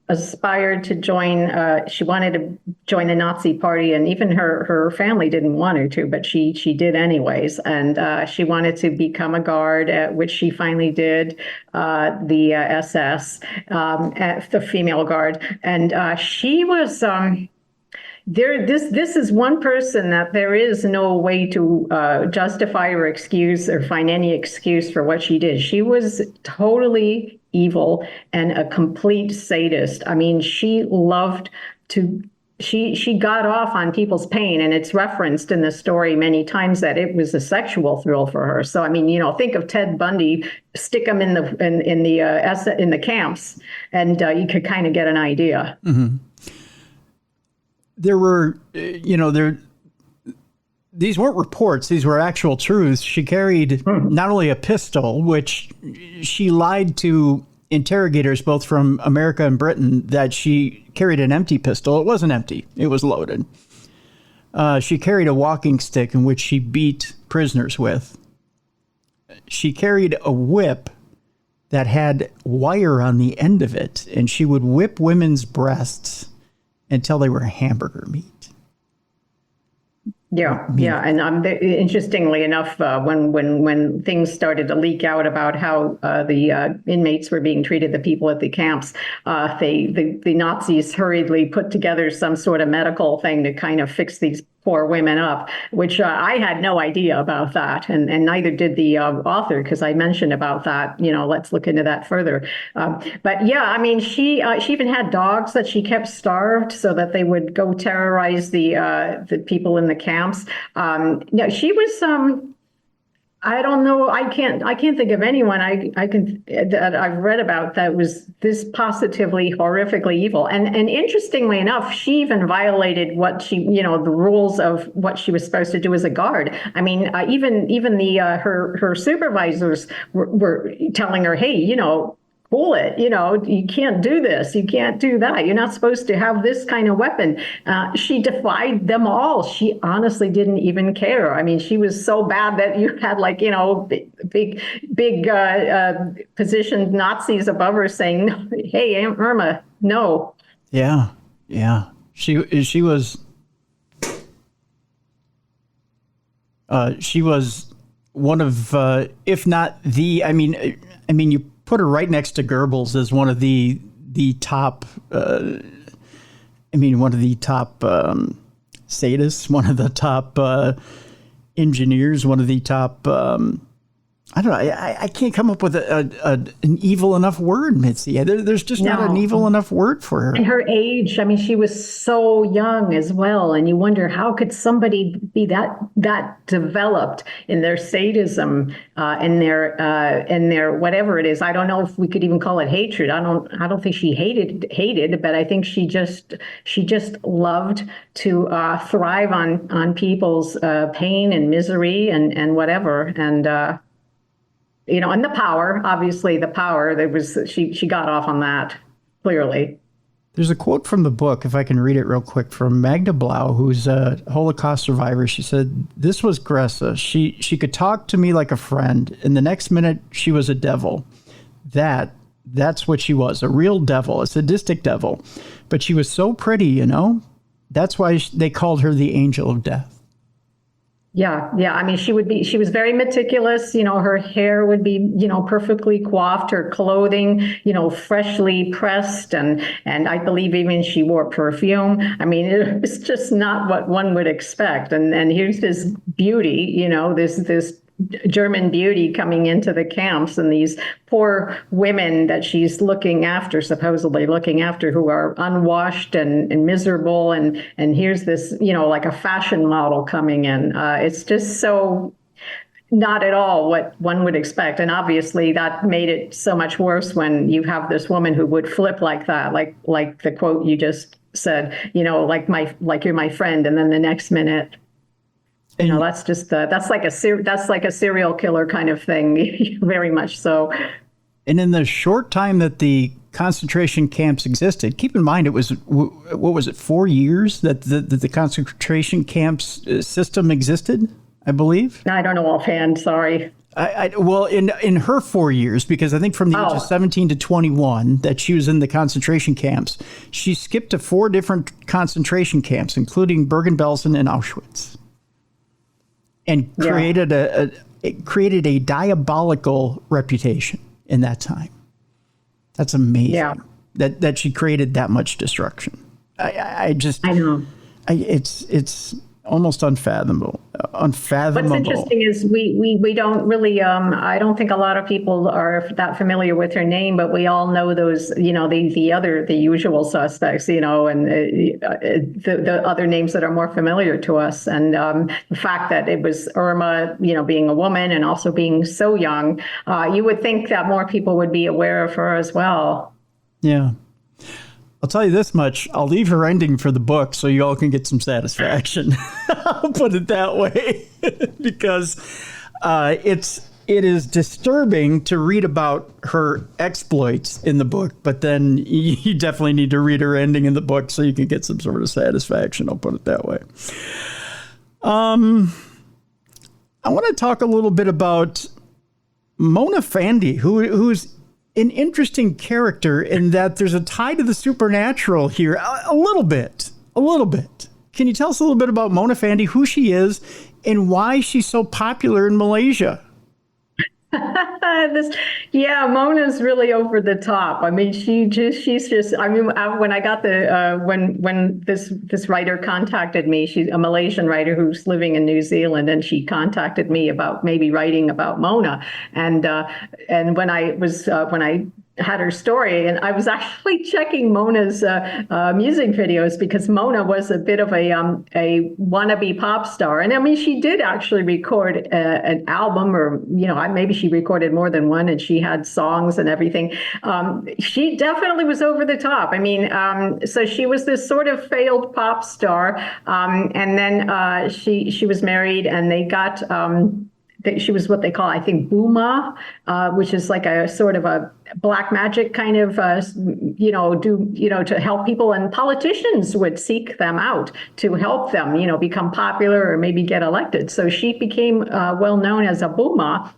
aspired to join. She wanted to join the Nazi Party, and even her family didn't want her to, but she did anyways. And she wanted to become a guard, which she finally did. The SS, the female guard, and she was. This is one person that there is no way to justify or excuse or find any excuse for what she did. She was totally evil and a complete sadist. I mean, she loved to. She got off on people's pain, and it's referenced in the story many times that it was a sexual thrill for her. So I mean, think of Ted Bundy, stick him in the camps, and you could kind of get an idea.
Mm-hmm. There were, these weren't reports, these were actual truths. She carried not only a pistol, which she lied to interrogators both from America and Britain that she carried an empty pistol. It wasn't empty, it was loaded. She carried a walking stick in which she beat prisoners with. She carried a whip that had wire on the end of it, and she would whip women's breasts until they were hamburger meat.
Yeah, and interestingly enough, when things started to leak out about how the inmates were being treated, the people at the camps, the Nazis hurriedly put together some sort of medical thing to kind of fix these poor women up, which I had no idea about that, and neither did the author, because I mentioned about that. Let's look into that further. But yeah, I mean, she even had dogs that she kept starved so that they would go terrorize the people in the camps. No, she was I don't know. I can't think of anyone that I've read about that was this positively horrifically evil. And interestingly enough, she even violated the rules of what she was supposed to do as a guard. I mean, even her supervisors were telling her, hey, cool it, you can't do this, you can't do that, you're not supposed to have this kind of weapon. She defied them all. She honestly didn't even care. I mean, she was so bad that you had big positioned Nazis above her saying, hey, Aunt Irma, no.
Yeah. She was one of, if not the, I mean, you put her right next to Goebbels as one of the top, one of the top sadists, one of the top engineers, one of the top, I don't know, I can't come up with an evil enough word, Mitzi. There's just not an evil enough word for her.
And her age, I mean, she was so young as well. And you wonder, how could somebody be that developed in their sadism, in their whatever it is? I don't know if we could even call it hatred. I don't think she hated, but I think she just loved to thrive on people's pain and misery and whatever. And and the power, obviously the power, she got off on that, clearly.
There's a quote from the book, if I can read it real quick, from Magda Blau, who's a Holocaust survivor. She said, "This was Gressa. She could talk to me like a friend, and the next minute she was a devil. That's what she was, a real devil, a sadistic devil. But she was so pretty, That's why they called her the angel of death."
Yeah. I mean, she was very meticulous. Her hair would be, perfectly coiffed, her clothing, freshly pressed. And I believe even she wore perfume. I mean, it was just not what one would expect. And here's this beauty, this German beauty coming into the camps, and these poor women that she's supposedly looking after, who are unwashed and miserable. And here's this, like a fashion model coming in. It's just so not at all what one would expect. And obviously that made it so much worse when you have this woman who would flip like that, like the quote you just said, like you're my friend. And then the next minute, that's just that's like a serial killer kind of thing, very much so.
And in the short time that the concentration camps existed, keep in mind it was 4 years that the concentration camps system existed, I believe.
I don't know offhand. Sorry.
Well, in her 4 years, because I think from the age of 17 to 21 that she was in the concentration camps, she skipped to 4 different concentration camps, including Bergen-Belsen and Auschwitz, and created a diabolical reputation in that time. That's amazing. Yeah. That she created that much destruction. I know. It's almost unfathomable. What's
interesting is we don't really, I don't think a lot of people are that familiar with her name, but we all know those, the usual suspects, and the other names that are more familiar to us. And the fact that it was Irma, being a woman and also being so young, you would think that more people would be aware of her as well.
Yeah. I'll tell you this much. I'll leave her ending for the book so you all can get some satisfaction. I'll put it that way. Because it is disturbing to read about her exploits in the book, but then you definitely need to read her ending in the book so you can get some sort of satisfaction. I'll put it that way. I want to talk a little bit about Mona Fandey, who's an interesting character in that there's a tie to the supernatural here, a little bit. Can you tell us a little bit about Mona Fandey, who she is, and why she's so popular in Malaysia?
Mona's really over the top. I mean, she's just. I mean, when I got when this writer contacted me, she's a Malaysian writer who's living in New Zealand, and she contacted me about maybe writing about Mona. And when I had her story, and I was actually checking Mona's music videos, because Mona was a bit of a wannabe pop star. And I mean, she did actually record an album, or maybe she recorded more than one, and she had songs and everything. She definitely was over the top. I mean, so she was this sort of failed pop star, and then she was married, and they got. She was what they call, I think, Buma, which is like a sort of a black magic kind of, to help people, and politicians would seek them out to help them, become popular or maybe get elected. So she became well known as a Buma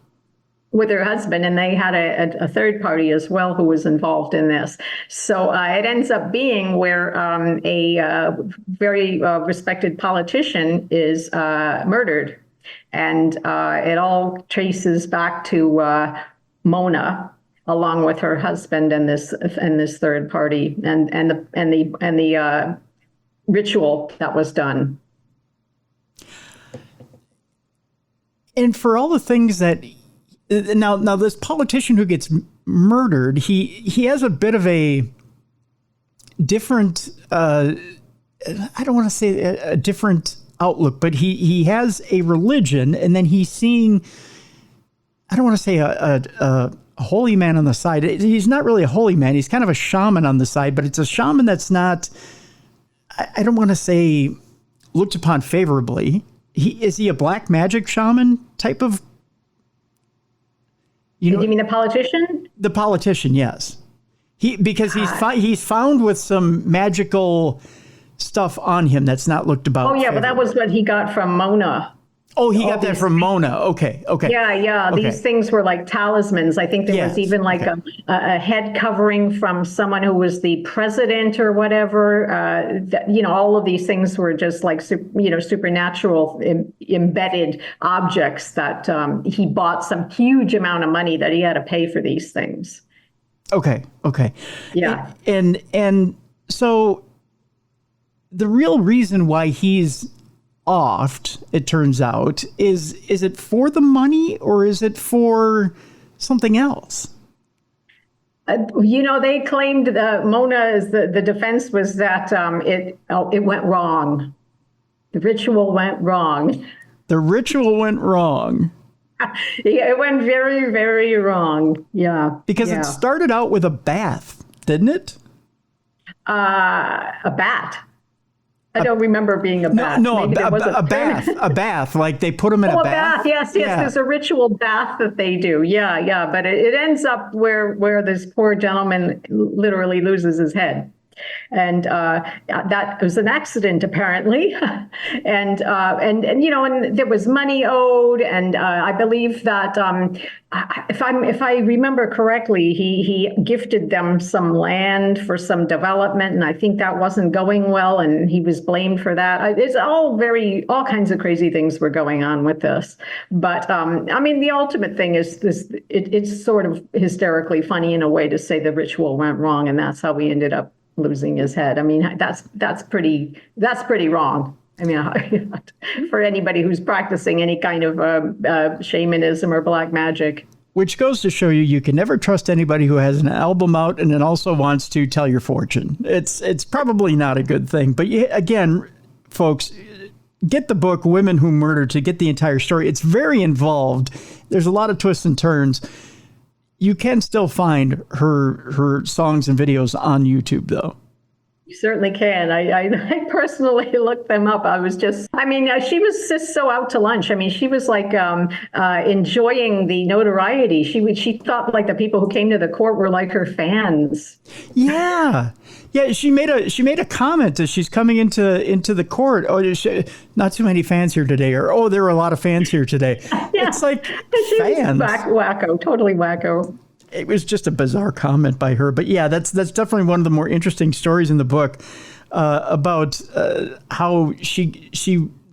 with her husband, and they had a third party as well who was involved in this. So it ends up being where a very respected politician is murdered. And it all traces back to Mona, along with her husband and this third party, and the ritual that was done.
And for all the things that now this politician who gets murdered, he has a bit of a different. I don't want to say a different outlook, but he has a religion, and then he's seeing, I don't want to say a holy man on the side. He's not really a holy man. He's kind of a shaman on the side, but it's a shaman that's not, I don't want to say looked upon favorably. Is he a black magic shaman type of?
You mean the politician?
The politician, yes. Because he's found with some magical stuff on him that's not looked about.
Oh yeah, favorably. But that was what he got from Mona.
Oh, he got that from Mona. Okay.
Yeah. Okay. These things were like talismans. I think there was even like a head covering from someone who was the president or whatever. All of these things were just like supernatural embedded objects that he bought some huge amount of money that he had to pay for these things.
Okay.
Yeah.
And so the real reason why he's offed, it turns out, is it for the money, or is it for something else?
They claimed Mona is the defense was that it went wrong. The ritual went wrong.
The ritual went wrong.
Yeah, it went very, very wrong. Yeah.
Because it started out with a bath, didn't it?
A bat. I don't remember being a bath.
No, a bath. A bath. Like they put them in a bath.
Yes. Yeah. There's a ritual bath that they do. Yeah. But it ends up where this poor gentleman literally loses his head. And that was an accident, apparently. and there was money owed, and I believe that if I remember correctly, he gifted them some land for some development, and I think that wasn't going well, and he was blamed for that. It's all kinds of crazy things were going on with this. But the ultimate thing is this: it's sort of hysterically funny in a way to say the ritual went wrong, and that's how we ended up losing his head. I mean, that's pretty wrong. I mean, for anybody who's practicing any kind of shamanism or black magic.
Which goes to show you can never trust anybody who has an album out and then also wants to tell your fortune. It's probably not a good thing. But again, folks, get the book Women Who Murder to get the entire story. It's very involved. There's a lot of twists and turns. You can still find her songs and videos on YouTube, though.
You certainly can. I personally looked them up. She was just so out to lunch. I mean, she was like enjoying the notoriety. She thought like the people who came to the court were like her fans.
Yeah. She made a comment as she's coming into the court. Oh, not too many fans here today, or oh, there were a lot of fans here today. Yeah. It's like fans.
Wacko, totally wacko.
It was just a bizarre comment by her, but yeah, that's definitely one of the more interesting stories in the book about how she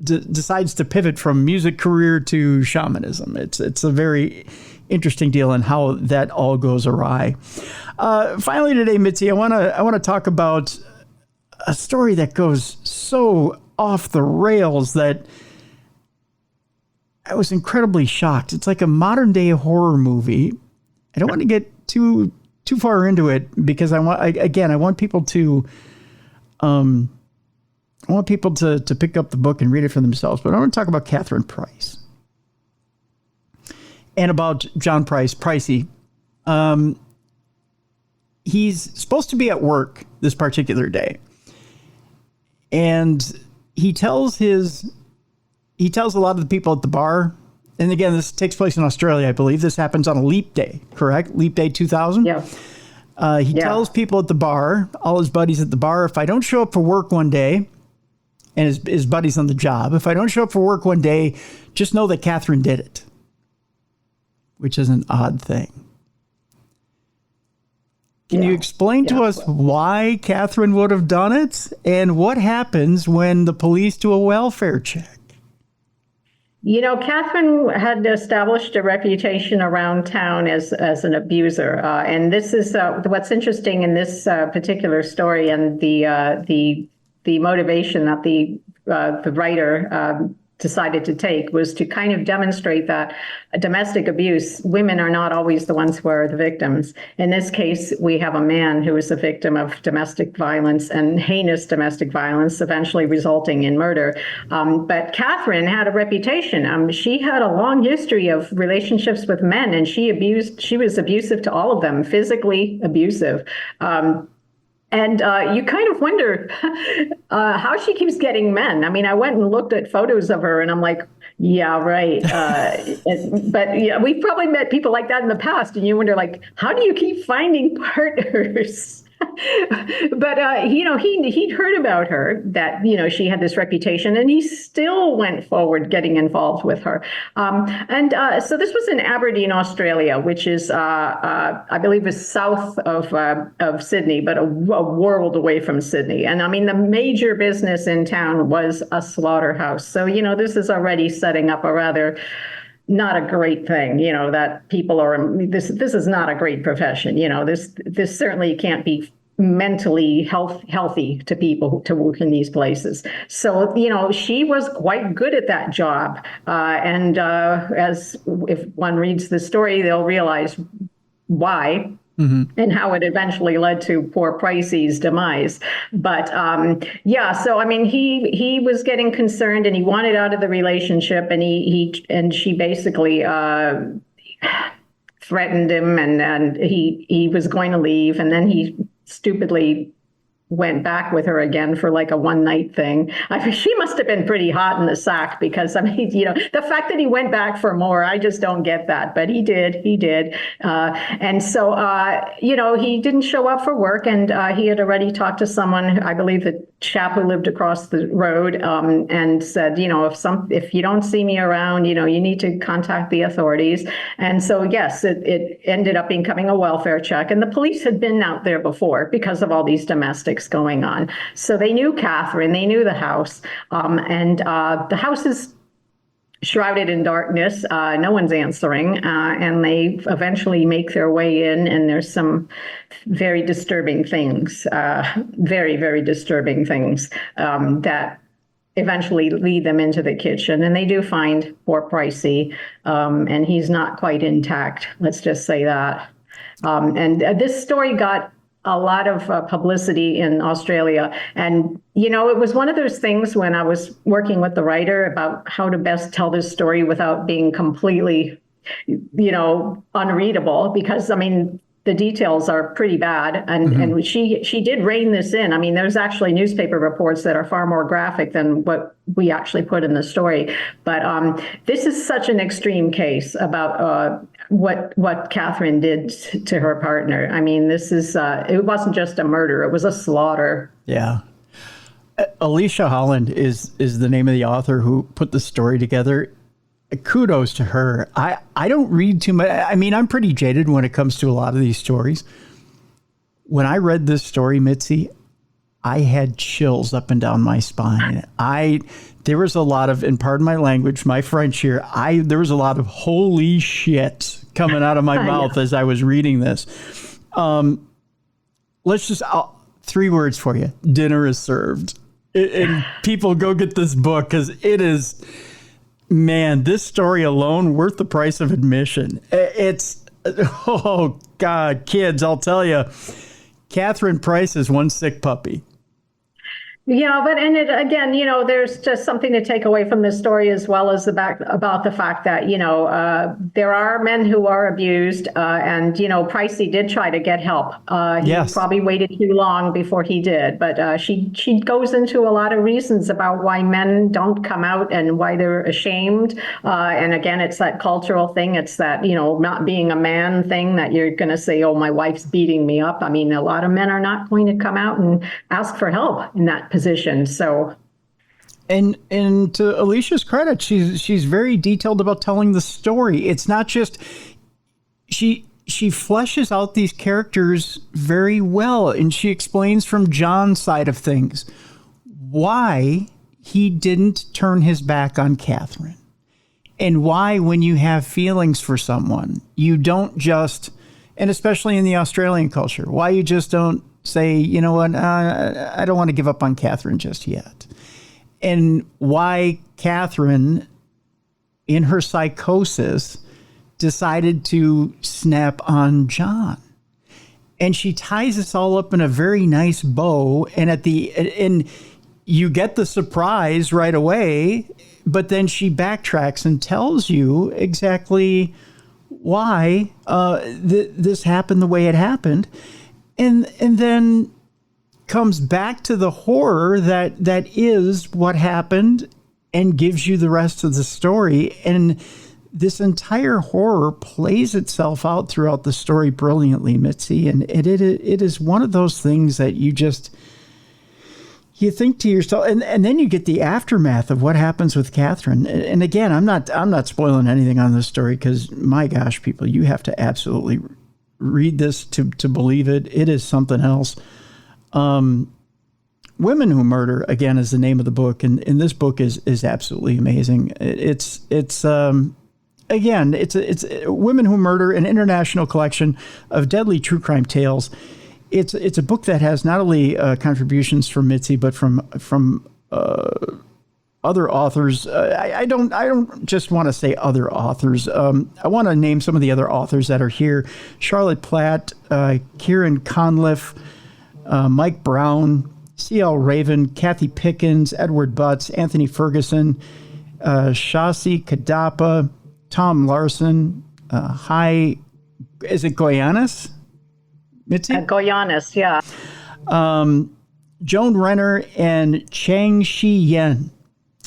decides to pivot from music career to shamanism. It's a very interesting deal and how that all goes awry. Finally today, Mitzi, I want to talk about a story that goes so off the rails that I was incredibly shocked. It's like a modern day horror movie. I don't want to get too far into it because I want people to pick up the book and read it for themselves. But I want to talk about Catherine Price and about John Price, Pricey. He's supposed to be at work this particular day, and he tells a lot of the people at the bar. And again, this takes place in Australia, I believe. This happens on a leap day, correct? Leap day 2000?
Yeah.
He tells people at the bar, all his buddies at the bar, if I don't show up for work one day, and his buddies on the job, if I don't show up for work one day, just know that Catherine did it. Which is an odd thing. Can you explain to us why Catherine would have done it? And what happens when the police do a welfare check?
You know, Catherine had established a reputation around town as an abuser, and this is what's interesting in this particular story, and the motivation that the writer decided to take was to kind of demonstrate that domestic abuse, women are not always the ones who are the victims. In this case, we have a man who is a victim of domestic violence and heinous domestic violence, eventually resulting in murder. But Catherine had a reputation. She had a long history of relationships with men, and she was abusive to all of them, physically abusive. And you kind of wonder how she keeps getting men. I mean, I went and looked at photos of her and I'm like, yeah, right. But yeah, we've probably met people like that in the past. And you wonder, like, how do you keep finding partners? But, he'd heard about her, that, she had this reputation, and he still went forward getting involved with her. So this was in Aberdeen, Australia, which is, I believe, is south of Sydney, but a world away from Sydney. And I mean, the major business in town was a slaughterhouse. So, this is already setting up a rather not a great thing, that people are, this is not a great profession. This certainly can't be mentally healthy to people to work in these places. So, she was quite good at that job. And as if one reads the story, they'll realize why. Mm-hmm. And how it eventually led to poor Pricey's demise. But so I mean, he was getting concerned, and he wanted out of the relationship, and she basically threatened him, and he was going to leave, and then he stupidly went back with her again for like a one night thing. I mean, she must have been pretty hot in the sack, because I mean, the fact that he went back for more, I just don't get that. But he did. And so, he didn't show up for work, and he had already talked to someone, I believe the chap who lived across the road, and said, if you don't see me around, you need to contact the authorities. And so, yes, it ended up becoming a welfare check. And the police had been out there before because of all these domestics going on. So they knew Catherine, they knew the house, and the house is shrouded in darkness. No one's answering, and they eventually make their way in, and there's some very disturbing things, very, very disturbing things that eventually lead them into the kitchen. And they do find poor Pricey, and he's not quite intact. Let's just say that. And this story got a lot of publicity in Australia. And, it was one of those things when I was working with the writer about how to best tell this story without being completely, unreadable, because, I mean, the details are pretty bad. And she did rein this in. I mean, there's actually newspaper reports that are far more graphic than what we actually put in the story. But this is such an extreme case about what Catherine did to her partner. I mean, this is, it wasn't just a murder, it was a slaughter.
Yeah. Alicia Holland is the name of the author who put the story together. Kudos to her. I don't read too much. I mean, I'm pretty jaded when it comes to a lot of these stories. When I read this story, Mitzi, I had chills up and down my spine. There was a lot of, and pardon my language, my French here, there was a lot of holy shit coming out of my mouth as I was reading this. Let's just, 3 words for you. Dinner is served. And people go get this book, because it is, man, this story alone worth the price of admission. It's, oh God, kids, I'll tell you, Catherine Price is one sick puppy.
Yeah, but again, there's just something to take away from this story, as well as about the fact that, there are men who are abused, and, Pricey did try to get help. He probably waited too long before he did, but she goes into a lot of reasons about why men don't come out and why they're ashamed. And again, it's that cultural thing. It's that, not being a man thing, that you're going to say, oh, my wife's beating me up. I mean, a lot of men are not going to come out and ask for help in that position. So, and to Alicia's credit, she's very detailed about telling the story. It's not just she fleshes out these characters very well, and she explains from John's side of things why he didn't turn his back on Catherine, and why, when you have feelings for someone, you don't just, and especially in the Australian culture, why you just don't say, you know what, I don't want to give up on Catherine just yet. And why Catherine, in her psychosis, decided to snap on John. And she ties this all up in a very nice bow. And you get the surprise right away, but then she backtracks and tells you exactly why this happened the way it happened. And then comes back to the horror that is what happened, and gives you the rest of the story. And this entire horror plays itself out throughout the story brilliantly, Mitzi. And it is one of those things that you think to yourself, and then you get the aftermath of what happens with Catherine. And again, I'm not spoiling anything on this story, because my gosh, people, you have to absolutely read this to believe it. It is something else. Women Who Murder, again, is the name of the book, and this book is absolutely amazing. It's Women Who Murder, an international collection of deadly true crime tales. It's a book that has not only contributions from Mitzi, but from other authors. I don't just want to say other authors. I want to name some of the other authors that are here: Charlotte Platt, Kieran Conliffe, Mike Brown, C.L. Raven, Kathy Pickens, Edward Butts, Anthony Ferguson, Shasi Kadapa, Tom Larson, is it Goyanis? Mitzi? Goyanis, yeah.
Joan Renner and Chang Shi Yen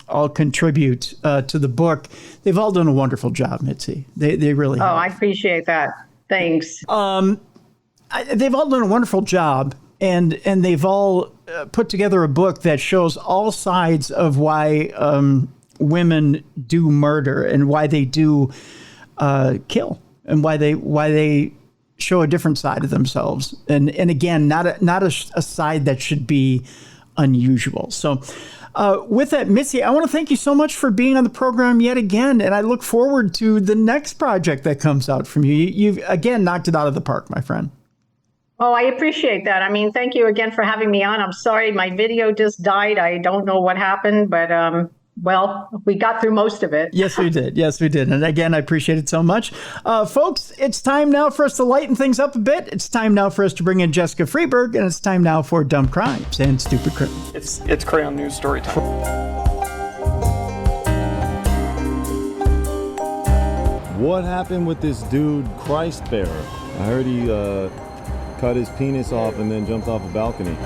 all contribute to the book. They've all done a wonderful job, Mitzi. They really have.
Oh, I appreciate that. Thanks.
They've all done a wonderful job, and they've all put together a book that shows all sides of why women do murder and why they do kill, and why they show a different side of themselves. And again, not a side that should be unusual. So with that, Mitzi, I want to thank you so much for being on the program yet again. And I look forward to the next project that comes out from you. You've again knocked it out of the park, my friend.
Oh, I appreciate that. I mean, thank you again for having me on. I'm sorry my video just died. I don't know what happened, but well, we got through most of it.
Yes, we did. Yes, we did. And again, I appreciate it so much. Folks, it's time now for us to lighten things up a bit. It's time now for us to bring in Jessica FREEBURG, and it's time now for Dumb Crimes and Stupid Criminals.
It's Crayon News story time.
What happened with this dude, Christ Bearer? I heard he cut his penis off and then jumped off a balcony.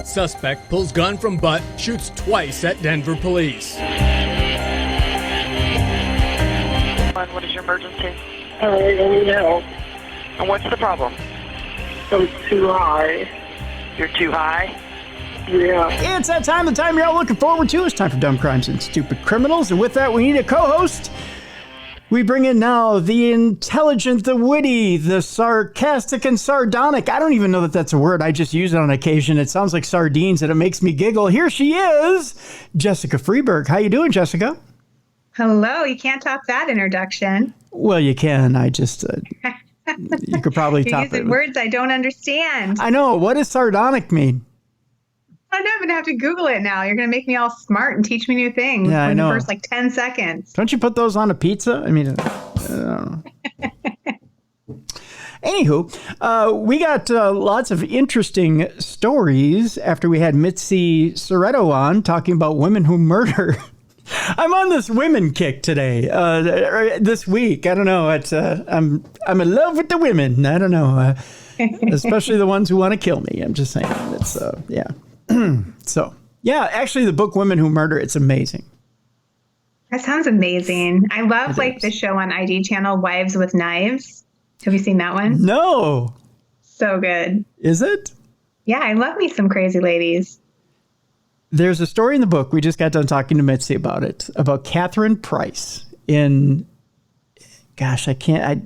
Suspect pulls gun from butt, shoots twice at Denver police.
What is your emergency?
I need help.
And what's the problem?
I'm too high.
You're too high?
Yeah.
It's that time, the time you're all looking forward to. It's time for Dumb Crimes and Stupid Criminals. And with that, we need a co-host. We bring in now the intelligent, the witty, the sarcastic, and sardonic. I don't even know that that's a word. I just use it on occasion. It sounds like sardines, and it makes me giggle. Here she is, Jessica FREEBURG. How you doing, Jessica?
Hello. You can't top that introduction.
Well, you can. I just, you could probably
You're
top
using
it.
words I don't understand.
I know. What does sardonic mean?
I'm going to have to Google it now. You're going to make me all smart and teach me new things
Yeah, I
in
know.
the first 10 seconds.
Don't you put those on a pizza? I mean, I don't know. Anywho, we got lots of interesting stories after we had Mitzi Szereto on talking about women who murder. I'm on this women kick today, this week. I don't know. It's I'm in love with the women. I don't know, especially the ones who want to kill me. I'm just saying. It's yeah. So yeah, actually, the book "Women Who Murder" it's amazing.
That sounds amazing. I love
It is.
the show on ID channel, Wives with Knives. Have you seen that one?
No,
So good.
is it?
Yeah, I love me some crazy ladies.
There's a story in the book. We just got done talking to Mitzi about it, about Catherine Price in, gosh, I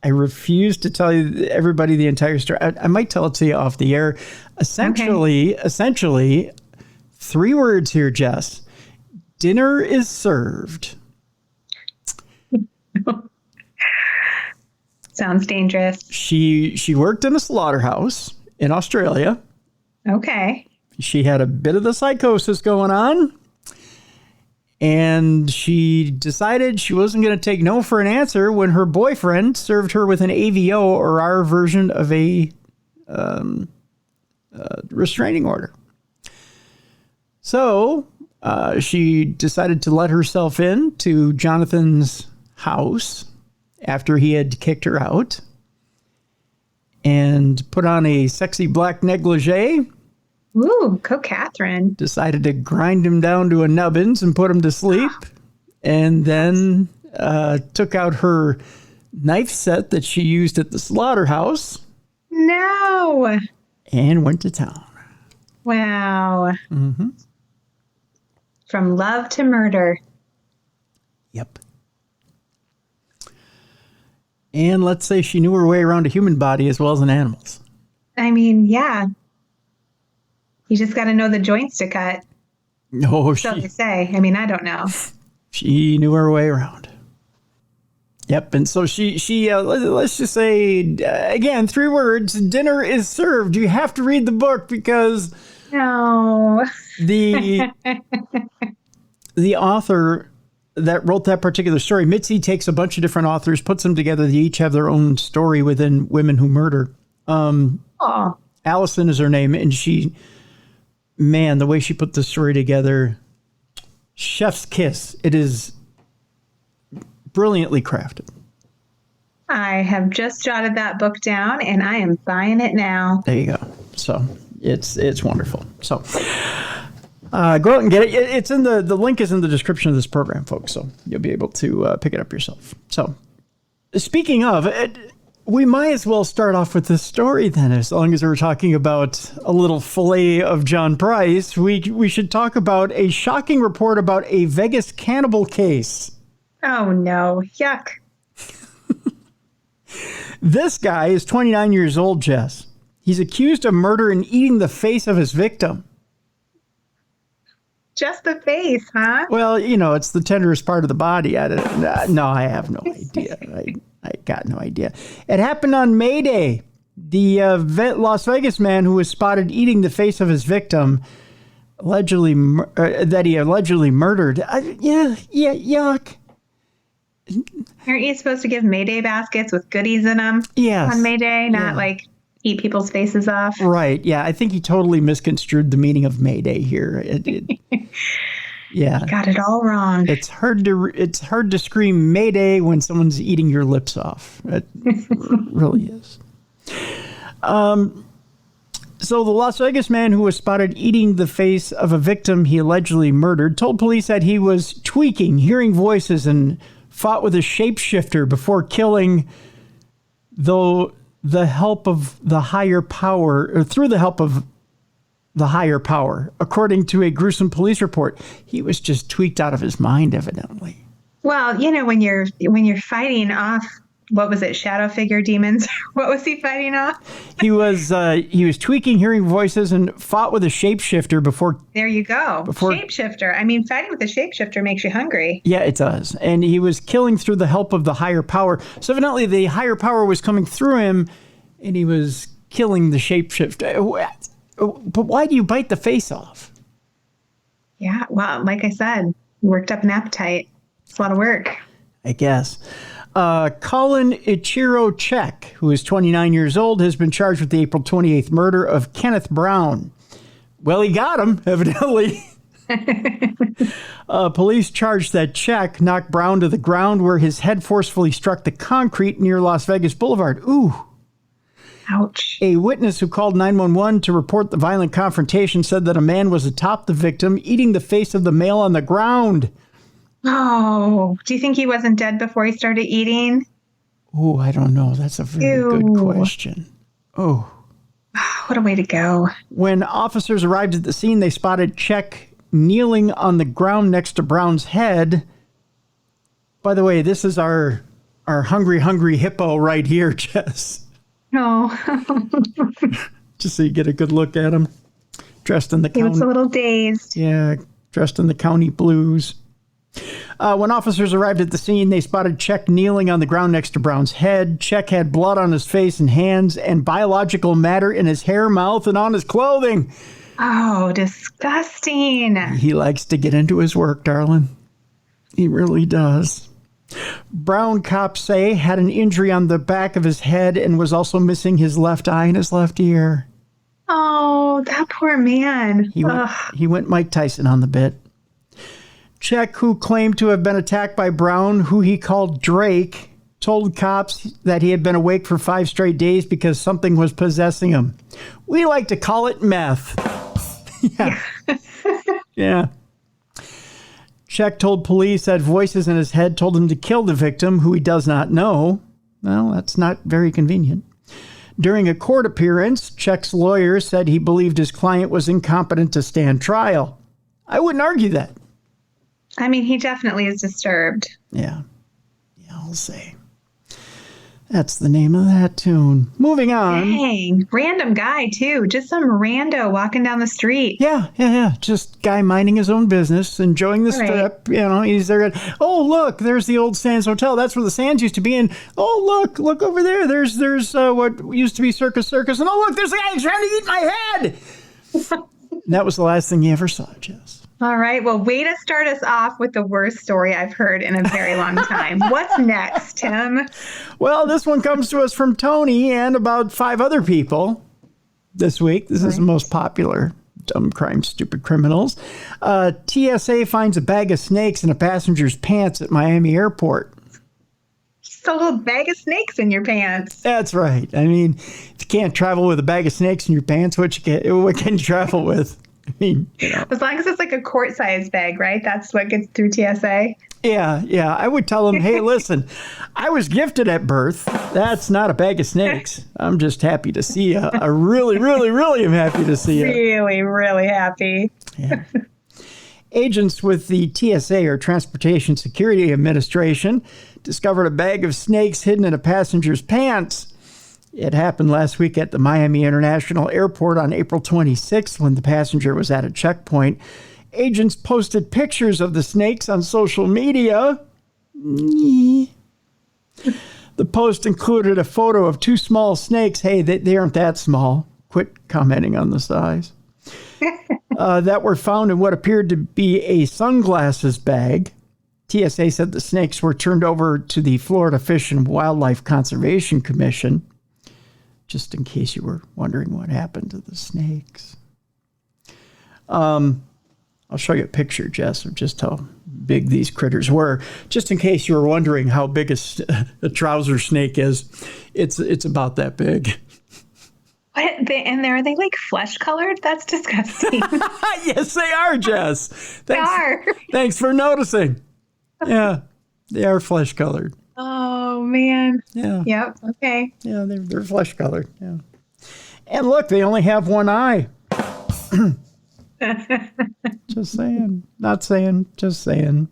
refuse to tell you everybody the entire story. I might tell it to you off the air. Essentially, 3 words here, Jess. Dinner is served.
Sounds dangerous.
She worked in a slaughterhouse in Australia.
Okay.
She had a bit of the psychosis going on, and she decided she wasn't going to take no for an answer when her boyfriend served her with an AVO, or our version of a restraining order. So she decided to let herself in to Jonathan's house after he had kicked her out and put on a sexy black negligee.
Ooh, go Catherine.
Decided to grind him down to a nubbins and put him to sleep, and then took out her knife set that she used at the slaughterhouse
No.
and went to town.
Wow.
Mm-hmm.
From love to murder.
Yep. And let's say she knew her way around a human body as well as an animal's.
I mean, yeah. You just got to know the joints to cut.
No,
So they say. I mean, I don't know.
she knew her way around. Yep, and so she let's just say, again, 3 words, dinner is served. You have to read the book because
No.
the author that wrote that particular story, Mitzi takes a bunch of different authors, puts them together. They each have their own story within Women Who Murder.
Oh.
Allison is her name, and man, the way she put the story together, chef's kiss. It is brilliantly crafted.
I have just jotted that book down, and I am buying it now.
There you go. So it's wonderful. So go out and get it. It's in the link is in the description of this program, folks. So you'll be able to pick it up yourself. So speaking of it, we might as well start off with this story then, as long as we're talking about a little fillet of John Price. We should talk about a shocking report about a Vegas cannibal case.
Oh, no. Yuck.
This guy is 29 years old, Jess. He's accused of murder and eating the face of his victim.
Just the face, huh?
Well, it's the tenderest part of the body. I have no idea. I got no idea. It happened on May Day. The Las Vegas man who was spotted eating the face of his victim, that he allegedly murdered. Yuck.
Aren't you supposed to give Mayday baskets with goodies in them?
Yes.
On Mayday, not eat people's faces off.
Right. Yeah. I think he totally misconstrued the meaning of Mayday here. Yeah.
Got it all wrong.
It's hard to scream Mayday when someone's eating your lips off. It really is. So the Las Vegas man who was spotted eating the face of a victim he allegedly murdered told police that he was tweaking, hearing voices, and fought with a shapeshifter before killing, through the help of the higher power, according to a gruesome police report. He was just tweaked out of his mind, evidently.
Well, when you're fighting off, what was it, shadow figure demons? What was he fighting off?
He was tweaking, hearing voices, and fought with a shapeshifter before.
There you go. Shapeshifter. I mean, fighting with a shapeshifter makes you hungry.
Yeah, it does. And he was killing through the help of the higher power. So evidently the higher power was coming through him, and he was killing the shapeshifter. But why do you bite the face off?
Yeah, well, like I said, worked up an appetite. It's a lot of work.
I guess. Colin Ichiro Czech, who is 29 years old, has been charged with the April 28th murder of Kenneth Brown. Well, he got him, evidently. Police charged that Czech knocked Brown to the ground where his head forcefully struck the concrete near Las Vegas Boulevard. Ooh.
Ouch.
A witness who called 911 to report the violent confrontation said that a man was atop the victim, eating the face of the male on the ground.
Oh, do you think he wasn't dead before he started eating?
Oh, I don't know. That's a very good question. Oh.
What a way to go. When
officers arrived at the scene, they spotted Czech kneeling on the ground next to Brown's head. By the way, this is our hungry hippo right here, Jess.
Oh.
Just so you get a good look at him. Dressed in the county.
He looks a little dazed.
Yeah, dressed in the county blues. When officers arrived at the scene, they spotted Czech kneeling on the ground next to Brown's head. Czech had blood on his face and hands and biological matter in his hair, mouth, and on his clothing.
Oh, disgusting.
He likes to get into his work, darling. He really does. Brown, cops say, had an injury on the back of his head and was also missing his left eye and his left ear.
Oh, that poor man.
He went Mike Tyson on the bit. Czech, who claimed to have been attacked by Brown, who he called Drake, told cops that he had been awake for 5 straight days because something was possessing him. We like to call it meth. Yeah. Yeah. Czech told police that voices in his head told him to kill the victim, who he does not know. Well, that's not very convenient. During a court appearance, Czech's lawyer said he believed his client was incompetent to stand trial. I wouldn't argue that.
I mean, he definitely is disturbed.
Yeah. Yeah, I'll say. That's the name of that tune. Moving on.
Dang. Random guy, too. Just some rando walking down the street.
Yeah. Just guy minding his own business, enjoying the strip. You know, he's there. Oh, look, there's the old Sands Hotel. That's where the Sands used to be. And, oh, look over there. There's what used to be Circus. And, oh, look, there's a guy trying to eat my head. That was the last thing he ever saw, Jess.
All right. Well, way to start us off with the worst story I've heard in a very long time. What's next, Tim?
Well, this one comes to us from Tony and about 5 other people this week. This is the most popular dumb crime, stupid criminals. TSA finds a bag of snakes in a passenger's pants at Miami airport.
It's a little bag of snakes in your pants.
That's right. I mean, if you can't travel with a bag of snakes in your pants, what can you travel with? I mean,
As long as it's like a quart-sized bag, right? That's what gets through TSA.
Yeah. I would tell them, hey, listen, I was gifted at birth. That's not a bag of snakes. I'm just happy to see you. I really, really, really am happy to see you.
Really, really happy.
Yeah. Agents with the TSA, or Transportation Security Administration, discovered a bag of snakes hidden in a passenger's pants. It happened last week at the Miami International Airport on April 26th when the passenger was at a checkpoint. Agents posted pictures of the snakes on social media. The post included a photo of two small snakes. Hey, they aren't that small. Quit commenting on the size. That were found in what appeared to be a sunglasses bag. TSA said the snakes were turned over to the Florida Fish and Wildlife Conservation Commission, just in case you were wondering what happened to the snakes. I'll show you a picture, Jess, of just how big these critters were. Just in case you were wondering how big a trouser snake is, it's about that big.
What? Are they like flesh colored? That's disgusting.
Yes, they are, Jess.
They are.
Thanks for noticing. Yeah, they are flesh colored.
Oh, man.
Yeah.
Yep. Okay.
Yeah, they're flesh colored. Yeah. And look, they only have one eye. Just saying. Not saying, just saying.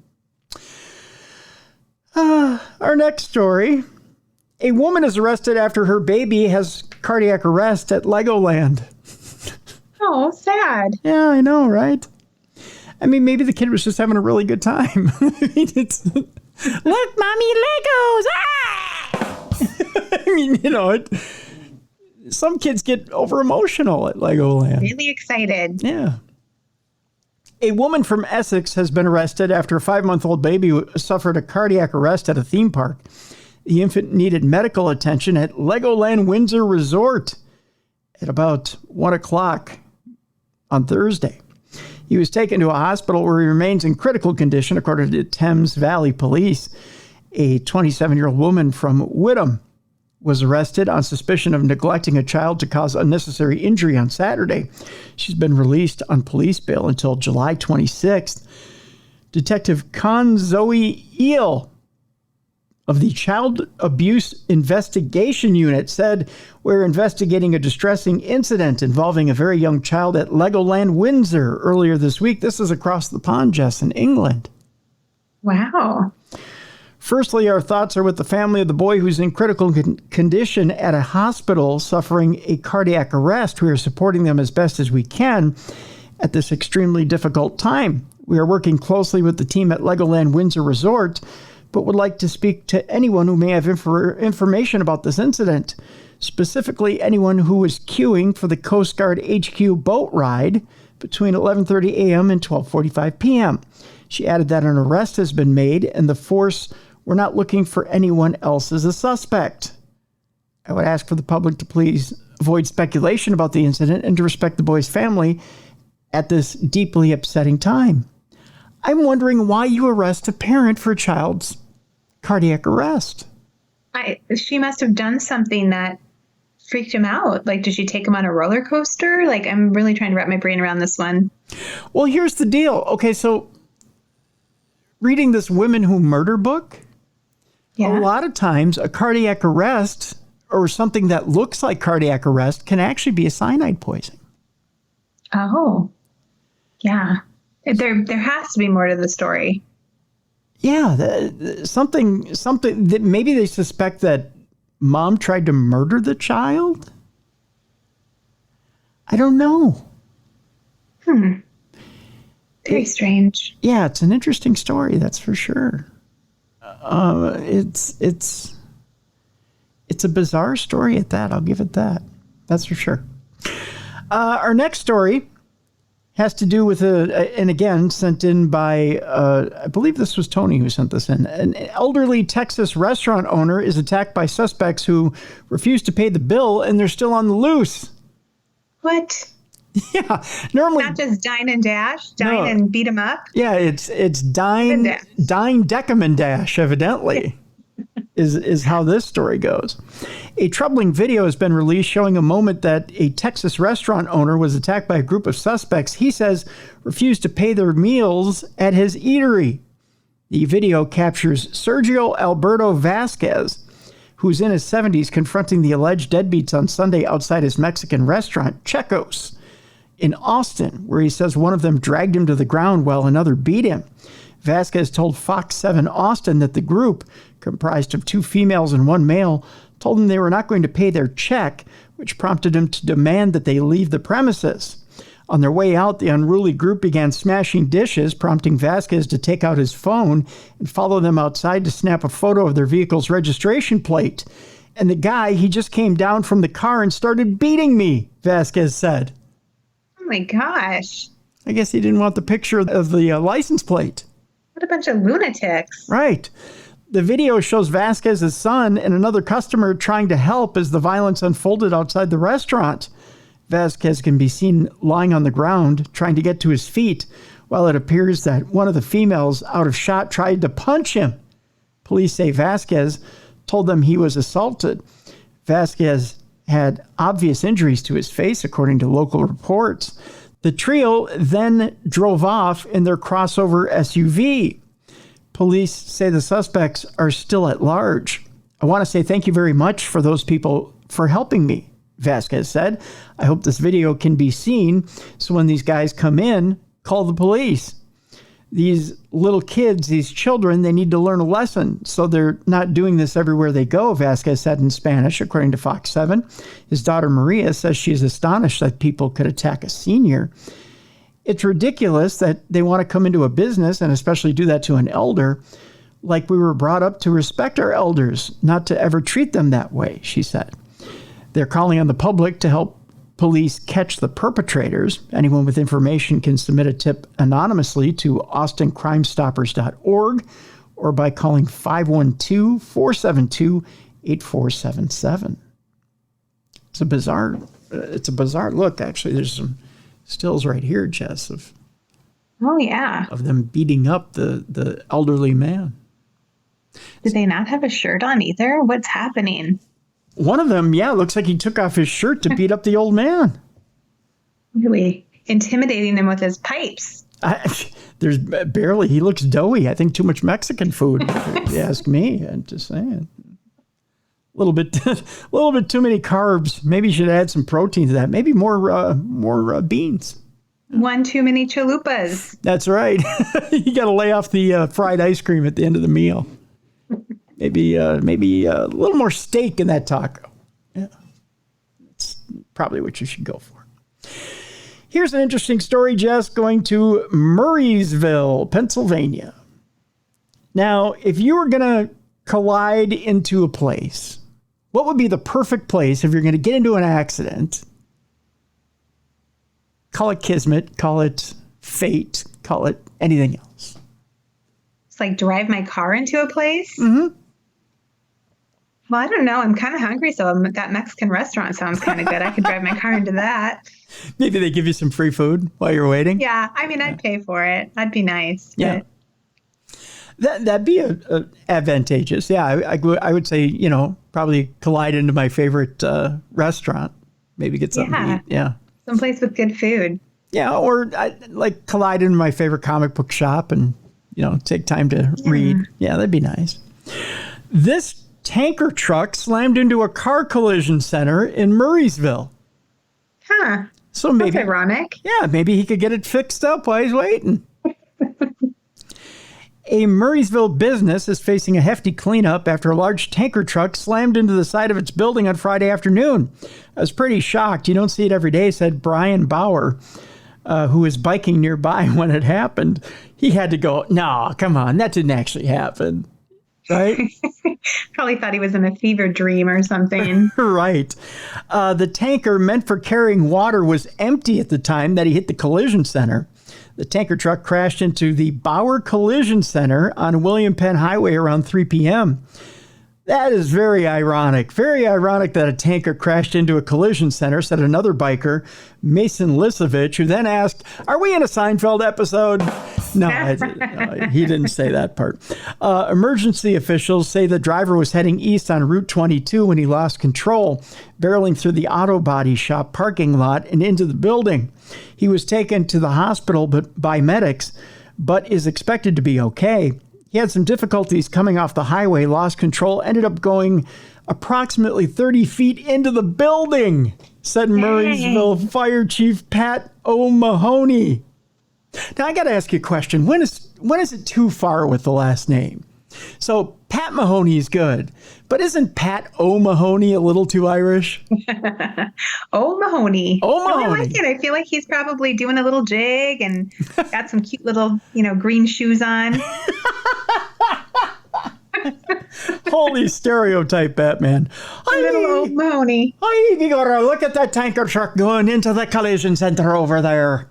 Our next story. A woman is arrested after her baby has cardiac arrest at Legoland.
Oh, sad.
Yeah, I know, right? I mean, maybe the kid was just having a really good time. I mean, it's, look, Mommy, Legos! Ah! I mean, some kids get over emotional at Legoland.
Really excited.
Yeah. A woman from Essex has been arrested after a 5-month-old baby suffered a cardiac arrest at a theme park. The infant needed medical attention at Legoland Windsor Resort at about 1 o'clock on Thursday. He was taken to a hospital where he remains in critical condition, according to Thames Valley Police. A 27-year-old woman from Whittam was arrested on suspicion of neglecting a child to cause unnecessary injury on Saturday. She's been released on police bail until July 26th. Detective Conzoe Eel of the Child Abuse Investigation Unit said, we're investigating a distressing incident involving a very young child at Legoland Windsor earlier this week. This is across the pond, Jess, in England.
Wow.
Firstly, our thoughts are with the family of the boy who's in critical condition at a hospital suffering a cardiac arrest. We are supporting them as best as we can at this extremely difficult time. We are working closely with the team at Legoland Windsor Resort, but would like to speak to anyone who may have information about this incident, specifically anyone who was queuing for the Coast Guard HQ boat ride between 11:30 a.m. and 12:45 p.m. She added that an arrest has been made and the force were not looking for anyone else as a suspect. I would ask for the public to please avoid speculation about the incident and to respect the boy's family at this deeply upsetting time. I'm wondering why you arrest a parent for a child's cardiac arrest.
She must have done something that freaked him out. Like, did she take him on a roller coaster? Like, I'm really trying to wrap my brain around this one.
Well, here's the deal. Okay, so reading this Women Who Murder book, a lot of times a cardiac arrest or something that looks like cardiac arrest can actually be a cyanide poisoning.
Oh, yeah. There has to be more to the story.
Yeah, something that maybe they suspect that mom tried to murder the child. I don't know.
Very strange.
Yeah, it's an interesting story, that's for sure. It's a bizarre story at that. I'll give it that. That's for sure. Our next story has to do with and again, sent in by, I believe this was Tony who sent this in. An elderly Texas restaurant owner is attacked by suspects who refuse to pay the bill and they're still on the loose.
What?
Yeah, normally
not just dine and dash, and beat them up.
Yeah, it's dine, deck 'em and dash, evidently. is how this story goes. A troubling video has been released showing a moment that a Texas restaurant owner was attacked by a group of suspects he says refused to pay their meals at his eatery. The video captures Sergio Alberto Vasquez, who's in his 70s, confronting the alleged deadbeats on Sunday outside his Mexican restaurant, Checo's, in Austin, where he says one of them dragged him to the ground while another beat him. Vasquez told Fox 7 Austin that the group, comprised of 2 females and 1 male, told him they were not going to pay their check, which prompted him to demand that they leave the premises. On their way out, the unruly group began smashing dishes, prompting Vasquez to take out his phone and follow them outside to snap a photo of their vehicle's registration plate. And the guy, he just came down from the car and started beating me, Vasquez said.
Oh my gosh.
I guess he didn't want the picture of the license plate.
What a bunch of lunatics.
Right. The video shows Vasquez's son and another customer trying to help as the violence unfolded outside the restaurant. Vasquez can be seen lying on the ground, trying to get to his feet, while it appears that one of the females out of shot tried to punch him. Police say Vasquez told them he was assaulted. Vasquez had obvious injuries to his face, according to local reports. The trio then drove off in their crossover SUV. Police say the suspects are still at large. I want to say thank you very much for those people for helping me, Vasquez said. I hope this video can be seen, so when these guys come in, call the police. These little kids, these children, they need to learn a lesson, so they're not doing this everywhere they go, Vasquez said in Spanish, according to Fox 7. His daughter Maria says she's astonished that people could attack a senior. It's ridiculous that they want to come into a business and especially do that to an elder, like we were brought up to respect our elders, not to ever treat them that way, she said. They're calling on the public to help police catch the perpetrators. Anyone with information can submit a tip anonymously to austincrimestoppers.org or by calling 512-472-8477. It's a bizarre look. Actually, there's some stills right here, Jess, of them beating up the elderly man.
Did they not have a shirt on either? What's happening?
One of them, looks like he took off his shirt to beat up the old man.
Really intimidating him with his pipes.
There's barely, he looks doughy. I think too much Mexican food, if you ask me. I'm just saying. A little bit too many carbs. Maybe you should add some protein to that. Maybe more beans.
One too many chalupas.
That's right. You got to lay off the fried ice cream at the end of the meal. Maybe a little more steak in that taco. Yeah, that's probably what you should go for. Here's an interesting story, Jess, going to Murraysville, Pennsylvania. Now, if you were going to collide into a place, what would be the perfect place if you're going to get into an accident? Call it kismet, call it fate, call it anything else.
It's like drive my car into a place?
Mm-hmm.
Well, I don't know. I'm kind of hungry, so that Mexican restaurant sounds kind of good. I could drive my car into that.
Maybe they give you some free food while you're waiting.
Yeah, I mean, I'd pay for it. That'd be nice.
Yeah. That'd be advantageous. Yeah, I would say, probably collide into my favorite restaurant. Maybe get something to eat. Yeah.
Someplace with good food.
Yeah, or like collide into my favorite comic book shop and, take time to read. Yeah, that'd be nice. This tanker truck slammed into a car collision center in Murraysville.
Huh.
So maybe,
that's ironic.
Yeah, maybe he could get it fixed up while he's waiting. A Murraysville business is facing a hefty cleanup after a large tanker truck slammed into the side of its building on Friday afternoon. I was pretty shocked. You don't see it every day, said Brian Bauer, who was biking nearby when it happened. He had to go, no, come on, that didn't actually happen. Right?
Probably thought he was in a fever dream or something.
Right. The tanker meant for carrying water was empty at the time that he hit the collision center. The tanker truck crashed into the Bauer Collision Center on William Penn Highway around 3 p.m. That is very ironic. Very ironic that a tanker crashed into a collision center, said another biker, Mason Lisovich, who then asked, are we in a Seinfeld episode? No, he didn't say that part. Emergency officials say the driver was heading east on Route 22 when he lost control, barreling through the auto body shop parking lot and into the building. He was taken to the hospital by medics, but is expected to be okay. He had some difficulties coming off the highway, lost control, ended up going approximately 30 feet into the building, said Murraysville Fire Chief Pat O'Mahony. Now, I got to ask you a question. When is it too far with the last name? So Pat Mahoney is good, but isn't Pat O'Mahony a little too Irish?
O'Mahony.
O'Mahony.
No, I like it. I feel like he's probably doing a little jig and got some cute little, green shoes on.
Holy stereotype, Batman.
Little O'Mahony.
You gotta look at that tanker truck going into the collision center over there.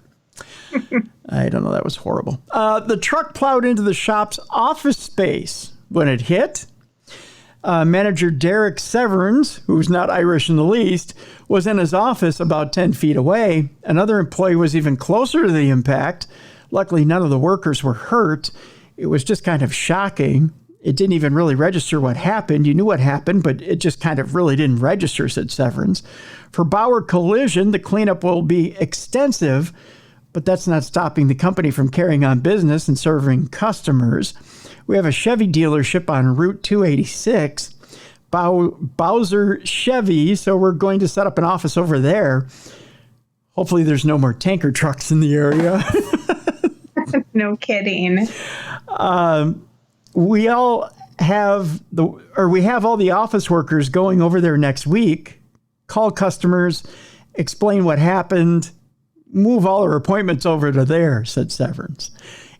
I don't know. That was horrible. The truck plowed into the shop's office space when it hit. Manager Derek Severns, who's not Irish in the least, was in his office about 10 feet away. Another employee was even closer to the impact. Luckily, none of the workers were hurt. It was just kind of shocking. It didn't even really register what happened. You knew what happened, but it just kind of really didn't register, said Severns. For Bauer Collision, the cleanup will be extensive, but that's not stopping the company from carrying on business and serving customers. We have a Chevy dealership on Route 286, Bowser Chevy, so we're going to set up an office over there. Hopefully there's no more tanker trucks in the area.
No kidding.
We have all the office workers going over there next week, call customers, explain what happened, move all our appointments over to there, said Severns.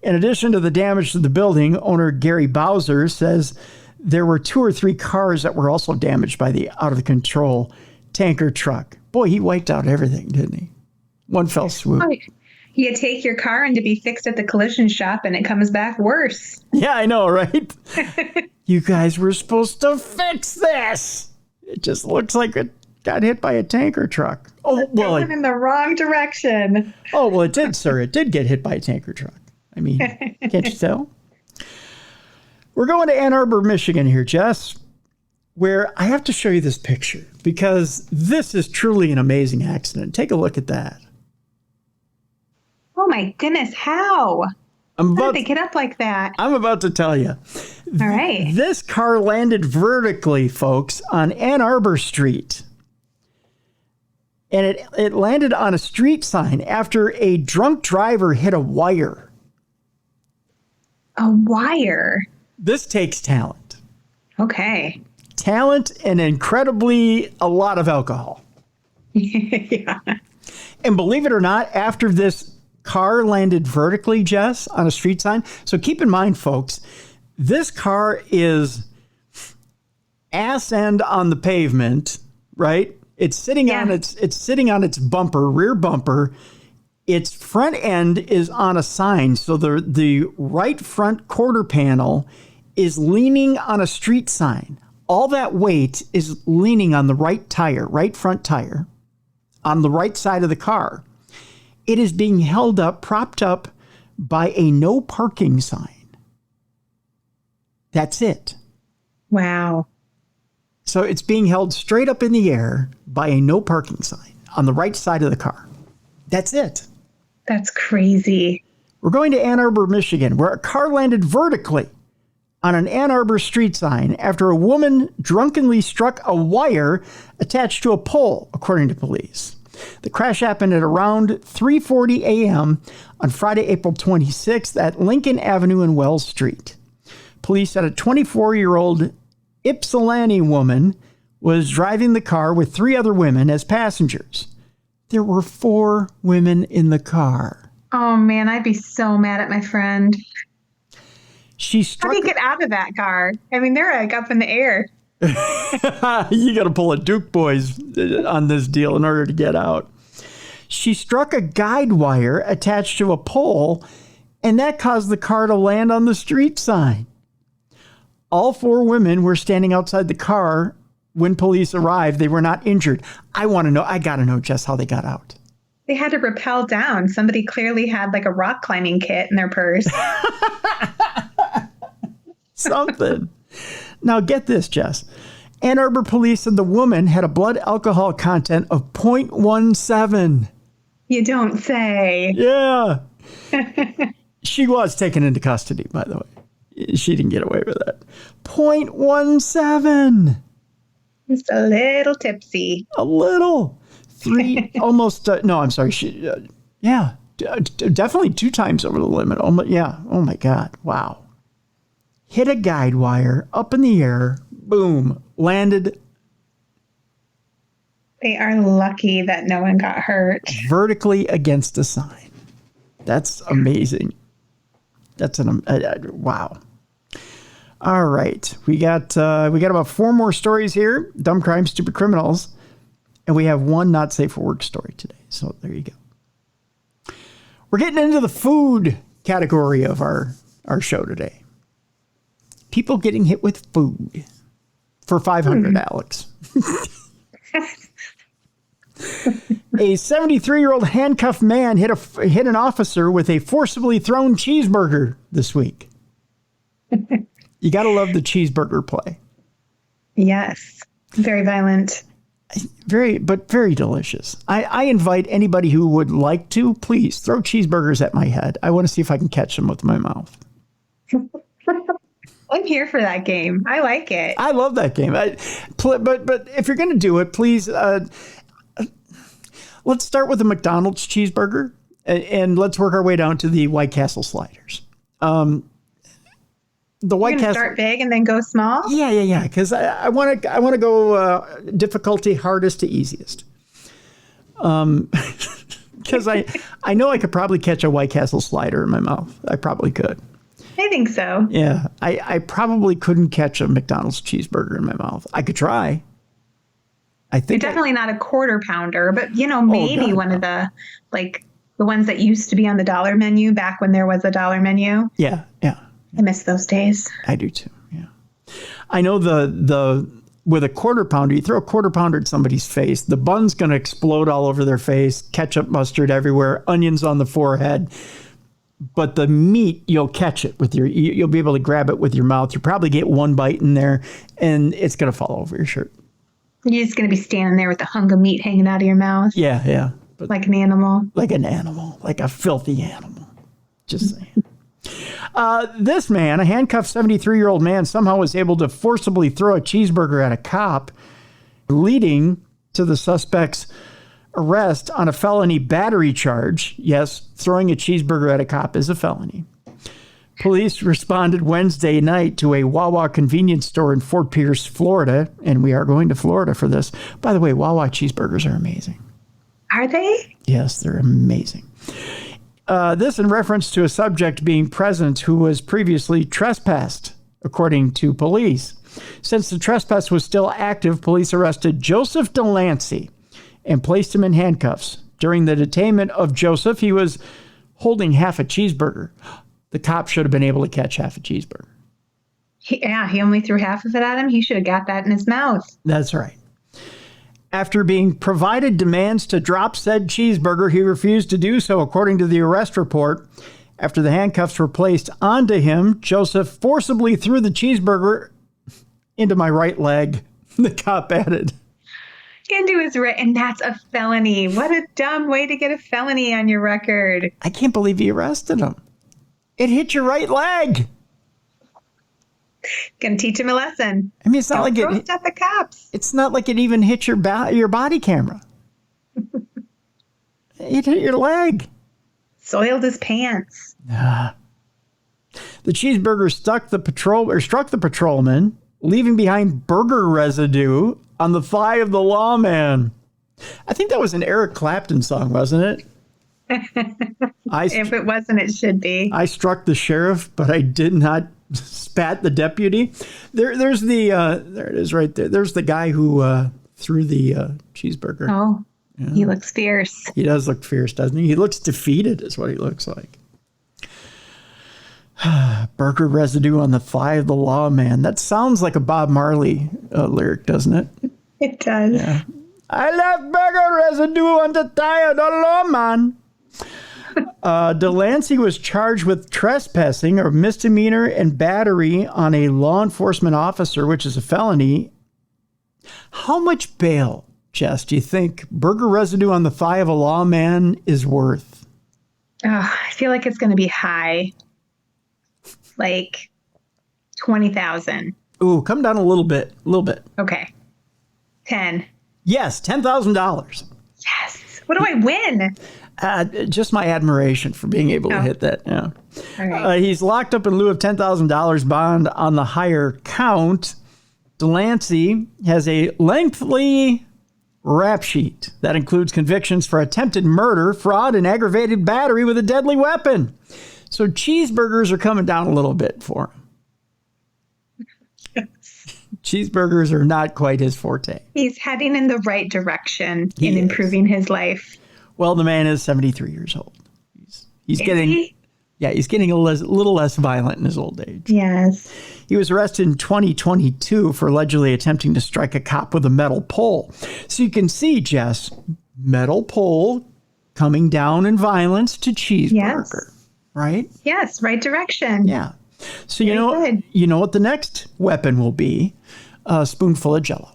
In addition to the damage to the building, owner Gary Bowser says there were 2 or 3 cars that were also damaged by the out-of-control tanker truck. Boy, he wiped out everything, didn't he? One fell swoop.
You take your car in to be fixed at the collision shop and it comes back worse.
Yeah, I know, right? You guys were supposed to fix this. It just looks like it got hit by a tanker truck. Oh, well,
going in the wrong direction.
Oh, well, it did, sir. It did get hit by a tanker truck. I mean, can't you tell? We're going to Ann Arbor, Michigan here, Jess, where I have to show you this picture because this is truly an amazing accident. Take a look at that.
Oh my goodness, how? How did they get up like that?
I'm about to tell you.
All right.
This car landed vertically, folks, on Ann Arbor Street. And it landed on a street sign after a drunk driver hit a wire.
A wire?
This takes talent.
Okay.
Talent and incredibly a lot of alcohol.
Yeah.
And believe it or not, after this car landed vertically, Jess, on a street sign. So keep in mind, folks, this car is ass end on the pavement, right? It's sitting on its bumper, rear bumper. Its front end is on a sign. So the right front quarter panel is leaning on a street sign. All that weight is leaning on the right front tire, on the right side of the car. It is being held up, propped up by a no parking sign. That's it.
Wow.
So it's being held straight up in the air by a no parking sign on the right side of the car. That's it.
That's crazy.
We're going to Ann Arbor, Michigan, where a car landed vertically on an Ann Arbor street sign after a woman drunkenly struck a wire attached to a pole, according to police. The crash happened at around 3:40 a.m. on Friday, April 26th at Lincoln Avenue and Wells Street. Police said a 24-year-old Ypsilanti woman was driving the car with 3 other women as passengers. There were 4 women in the car.
Oh, man, I'd be so mad at my friend. How do you get out of that car? I mean, they're like up in the air.
You got to pull a Duke Boys on this deal in order to get out. She struck a guide wire attached to a pole, and that caused the car to land on the street sign. All 4 women were standing outside the car when police arrived. They were not injured. I got to know just how they got out.
They had to rappel down. Somebody clearly had like a rock climbing kit in their purse.
Something. Now get this, Jess. Ann Arbor police said the woman had a blood alcohol content of 0.17.
You don't say.
Yeah. She was taken into custody, by the way. She didn't get away with that. 0.17.
Just a little tipsy.
A little. Almost, no, I'm sorry. Definitely 2 times over the limit. Oh my God. Wow. Hit a guide wire up in the air. Boom. Landed.
They are lucky that no one got hurt.
Vertically against a sign. That's amazing. That's wow. All right. We got about 4 more stories here. Dumb crime, stupid criminals. And we have one not safe for work story today. So there you go. We're getting into the food category of our show today. People getting hit with food for $500, Alex. A 73-year-old handcuffed man hit an officer with a forcibly thrown cheeseburger this week. You got to love the cheeseburger play.
Yes. Very violent.
Very delicious. I invite anybody who would like to, please throw cheeseburgers at my head. I want to see if I can catch them with my mouth.
I'm here for that game. I like it.
I love that game. But if you're going to do it, please, let's start with the McDonald's cheeseburger and let's work our way down to the White Castle sliders. The White Castle
start big and then go small.
Yeah. Because I want to go difficulty hardest to easiest. Because I know I could probably catch a White Castle slider in my mouth. I probably could.
I think so.
Yeah, I probably couldn't catch a McDonald's cheeseburger in my mouth. I could try. I think
you're definitely not a quarter pounder, but maybe one of the the ones that used to be on the dollar menu back when there was a dollar menu.
Yeah.
I miss those days.
I do too. Yeah. I know the with a quarter pounder, you throw a quarter pounder at somebody's face, the bun's going to explode all over their face, ketchup, mustard everywhere, onions on the forehead. But the meat, you'll catch it with you'll be able to grab it with your mouth. You'll probably get one bite in there and it's going to fall over your shirt.
You're just going to be standing there with the hunk of meat hanging out of your mouth.
Yeah.
But like an animal.
Like an animal. Like a filthy animal. Just saying. This man, a handcuffed 73-year-old man, somehow was able to forcibly throw a cheeseburger at a cop, leading to the suspect's arrest on a felony battery charge. Yes, throwing a cheeseburger at a cop is a felony. Police responded Wednesday night to a Wawa convenience store in Fort Pierce, Florida, and we are going to Florida for this. By the way, Wawa cheeseburgers are amazing.
Are they?
Yes, they're amazing. This in reference to a subject being present who was previously trespassed, according to police. Since the trespass was still active, police arrested Joseph Delancey and placed him in handcuffs. During the detainment of Joseph, he was holding half a cheeseburger. The cop should have been able to catch half a cheeseburger.
He only threw half of it at him. He should have got that in his mouth.
That's right. After being provided demands to drop said cheeseburger, he refused to do so, according to the arrest report. After the handcuffs were placed onto him, Joseph forcibly threw the cheeseburger into my right leg, the cop added.
Into his right, and that's a felony. What a dumb way to get a felony on your record.
I can't believe he arrested him. It hit your right leg.
Gonna teach him a lesson.
I mean, it's not
Don't
like
throw stuff at cops.
It's not like it even hit your body camera. It hit your leg.
Soiled his pants.
The cheeseburger struck the patrolman, leaving behind burger residue on the thigh of the lawman. I think that was an Eric Clapton song, wasn't it?
If it wasn't, it should be.
I struck the sheriff, but I did not spat the deputy. There's there it is right there. There's the guy who threw the cheeseburger.
Oh, yeah. He looks fierce.
He does look fierce, doesn't he? He looks defeated is what he looks like. Burger residue on the thigh of the lawman. That sounds like a Bob Marley lyric, doesn't it?
It does.
Yeah. I left burger residue on the tire. Don't know, man. Delancey was charged with trespassing or misdemeanor and battery on a law enforcement officer, which is a felony. How much bail, Jess, do you think burger residue on the thigh of a lawman is worth?
I feel like it's going to be high. Like 20,000.
Ooh, come down a little bit.
Okay. 10.
Yes, $10,000.
Yes. What do I win?
Just my admiration for being able to hit that. Yeah.
All right.
He's locked up in lieu of $10,000 bond on the higher count. Delancey has a lengthy rap sheet that includes convictions for attempted murder, fraud, and aggravated battery with a deadly weapon. So cheeseburgers are coming down a little bit for him. Cheeseburgers are not quite his forte.
He's heading in the right direction in improving his life.
Well, the man is 73 years old. He's getting a little less violent in his old age.
Yes.
He was arrested in 2022 for allegedly attempting to strike a cop with a metal pole. So you can see, Jess, metal pole coming down in violence to cheeseburger.
Yes.
Right?
Yes, right direction.
Yeah. So
Very
you know what the next weapon will be? A spoonful of Jell-O.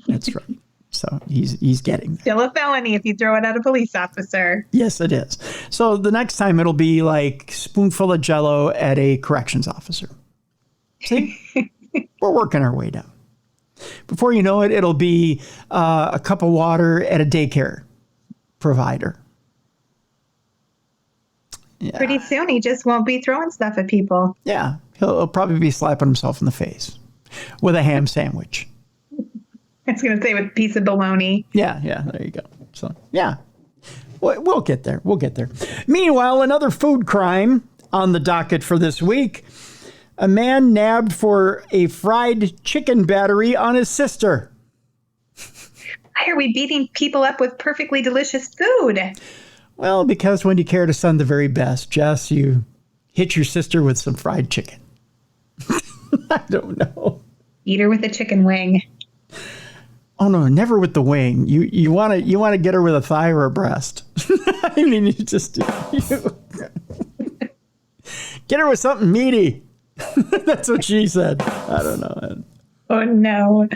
That's right. So he's getting there.
Still a felony if you throw it at a police officer.
Yes, it is. So the next time it'll be like spoonful of Jell-O at a corrections officer. See? We're working our way down. Before you know it, it'll be a cup of water at a daycare provider. Yeah.
Pretty soon he just won't be throwing stuff at people.
Yeah. He'll probably be slapping himself in the face with a ham sandwich.
I was going to say with a piece of bologna.
Yeah, there you go. So, yeah, we'll get there. Meanwhile, another food crime on the docket for this week. A man nabbed for a fried chicken battery on his sister.
Why are we beating people up with perfectly delicious food?
Well, because when you care to send the very best, Jess, you hit your sister with some fried chicken. I don't know.
Eat her with a chicken wing.
Oh no, never with the wing. You want to get her with a thigh or a breast. I mean, you get her with something meaty. That's what she said. I don't know.
Oh no.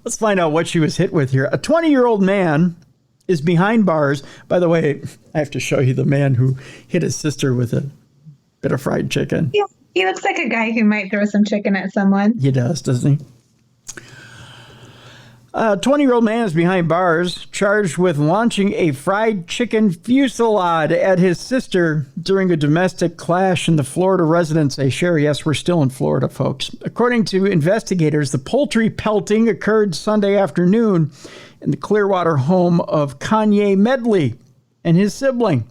Let's find out what she was hit with here. A 20-year-old man is behind bars. By the way, I have to show you the man who hit his sister with a bit of fried chicken.
Yeah, he looks like a guy who might throw some chicken at someone.
He does, doesn't he? A 20-year-old man is behind bars, charged with launching a fried chicken fusillade at his sister during a domestic clash in the Florida residence they share. Yes, we're still in Florida, folks. According to investigators, the poultry pelting occurred Sunday afternoon in the Clearwater home of Kanye Medley and his sibling.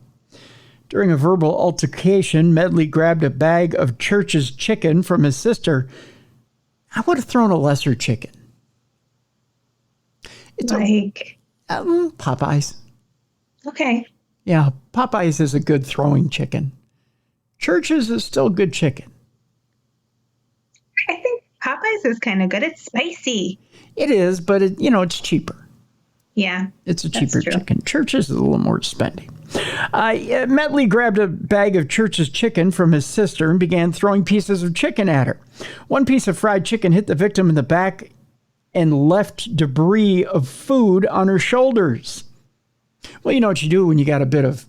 During a verbal altercation, Medley grabbed a bag of Church's chicken from his sister. I would have thrown a lesser chicken. It's
like
Popeyes.
Okay.
Yeah, Popeyes is a good throwing chicken. Church's is still good chicken.
I think Popeyes is kind of good. It's spicy.
It is, but it's cheaper.
Yeah.
It's a cheaper chicken. Church's is a little more spending. Medley grabbed a bag of Church's chicken from his sister and began throwing pieces of chicken at her. One piece of fried chicken hit the victim in the back and left debris of food on her shoulders. Well, you know what you do when you got a bit of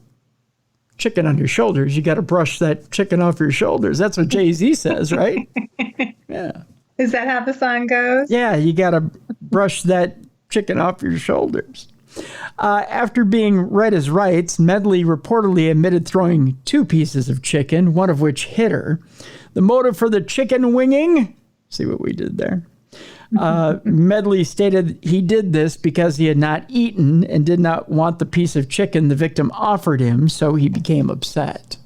chicken on your shoulders? You got to brush that chicken off your shoulders. That's what Jay-Z says, right? Yeah.
Is that how the song goes?
Yeah, you got to brush that chicken off your shoulders. After being read his rights, Medley reportedly admitted throwing 2 pieces of chicken, one of which hit her. The motive for the chicken winging, see what we did there? Medley stated he did this because he had not eaten and did not want the piece of chicken the victim offered him, so he became upset.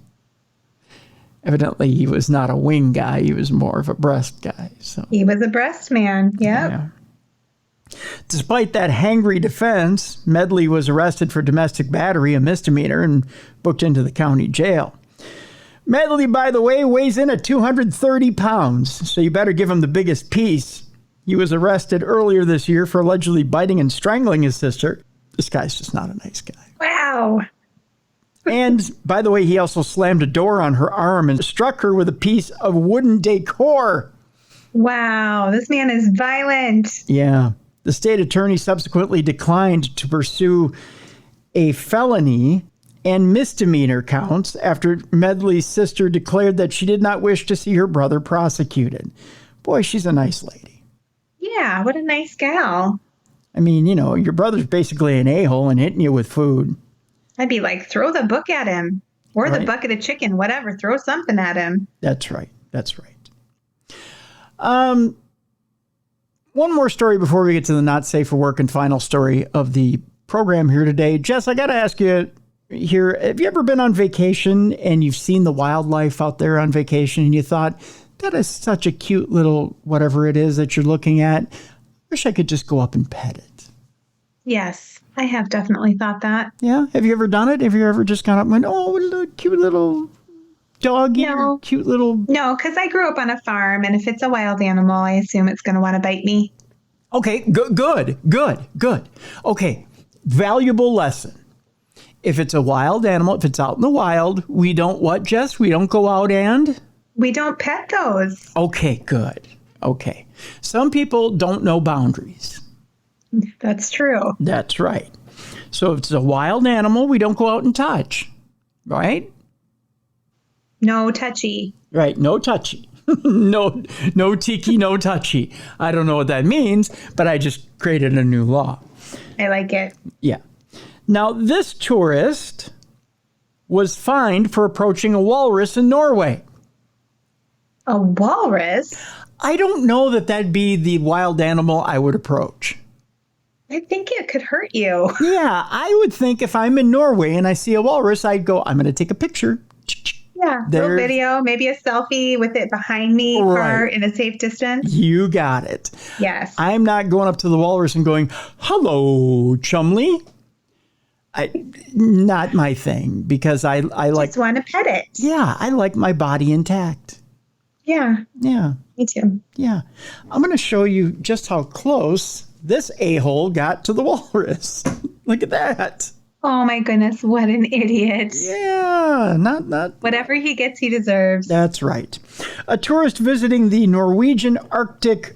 Evidently, he was not a wing guy. He was more of a breast guy. So
he was a breast man. Yep.
Yeah. Despite that hangry defense, Medley was arrested for domestic battery, a misdemeanor, and booked into the county jail. Medley, by the way, weighs in at 230 pounds, so you better give him the biggest piece He was arrested earlier this year for allegedly biting and strangling his sister. This guy's just not a nice guy.
Wow.
And, by the way, he also slammed a door on her arm and struck her with a piece of wooden decor.
Wow. This man is violent.
Yeah. The state attorney subsequently declined to pursue a felony and misdemeanor counts after Medley's sister declared that she did not wish to see her brother prosecuted. Boy, she's a nice lady.
Yeah. What a nice gal.
I mean, you know, your brother's basically an a-hole and hitting you with food.
I'd be like, throw the book at him or
Right.
the bucket of chicken, whatever. Throw something at him.
That's right. That's right. One more story before we get to the not safe for work and final story of the program here today. Jess, I got to ask you here, have you ever been on vacation and you've seen the wildlife out there on vacation and you thought, that is such a cute little whatever it is that you're looking at. Wish I could just go up and pet it.
Yes, I have definitely thought that.
Yeah. Have you ever done it? Have you ever just gone up and went, oh, what a little cute little doggy,
No.
cute little...
No, because I grew up on a farm, and if it's a wild animal, I assume it's going to want to bite me.
Okay, good. Okay, valuable lesson. If it's a wild animal, if it's out in the wild, we don't what, Jess? We don't go out and...
We don't pet those.
Okay, good. Okay. Some people don't know boundaries.
That's true.
That's right. So if it's a wild animal, we don't go out and touch, right?
No touchy.
Right, no touchy. no tiki, no touchy. I don't know what that means, but I just created a new law.
I like it.
Yeah. Now, this tourist was fined for approaching a walrus in Norway.
A walrus?
I don't know that that'd be the wild animal I would approach.
I think it could hurt you.
Yeah, I would think if I'm in Norway and I see a walrus, I'd go, I'm going to take a picture.
Yeah, little video, maybe a selfie with it behind me,
Right.
far in a safe distance.
You got it.
Yes.
I'm not going up to the walrus and going, hello, Chumley. Not my thing, because I like...
Just want to pet it.
Yeah, I like my body intact.
Yeah,
Yeah,
me too.
yeah. I'm going to show you just how close this a-hole got to the walrus. Look at that.
Oh my goodness, what an idiot.
Yeah, not.
Whatever he gets, he deserves.
That's right. A tourist visiting the Norwegian Arctic,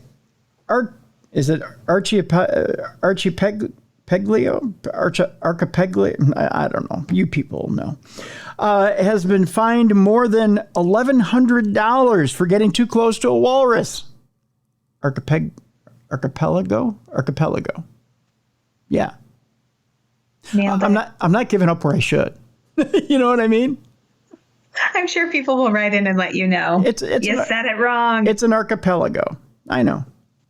is it archipelago? I don't know. You people know. Has been fined more than $1,100 for getting too close to a walrus. Archipelago. Yeah.
Nailed it.
I'm not giving up where I should. You know what I mean?
I'm sure people will write in and let you know.
It's
you said it wrong.
It's an archipelago. I know.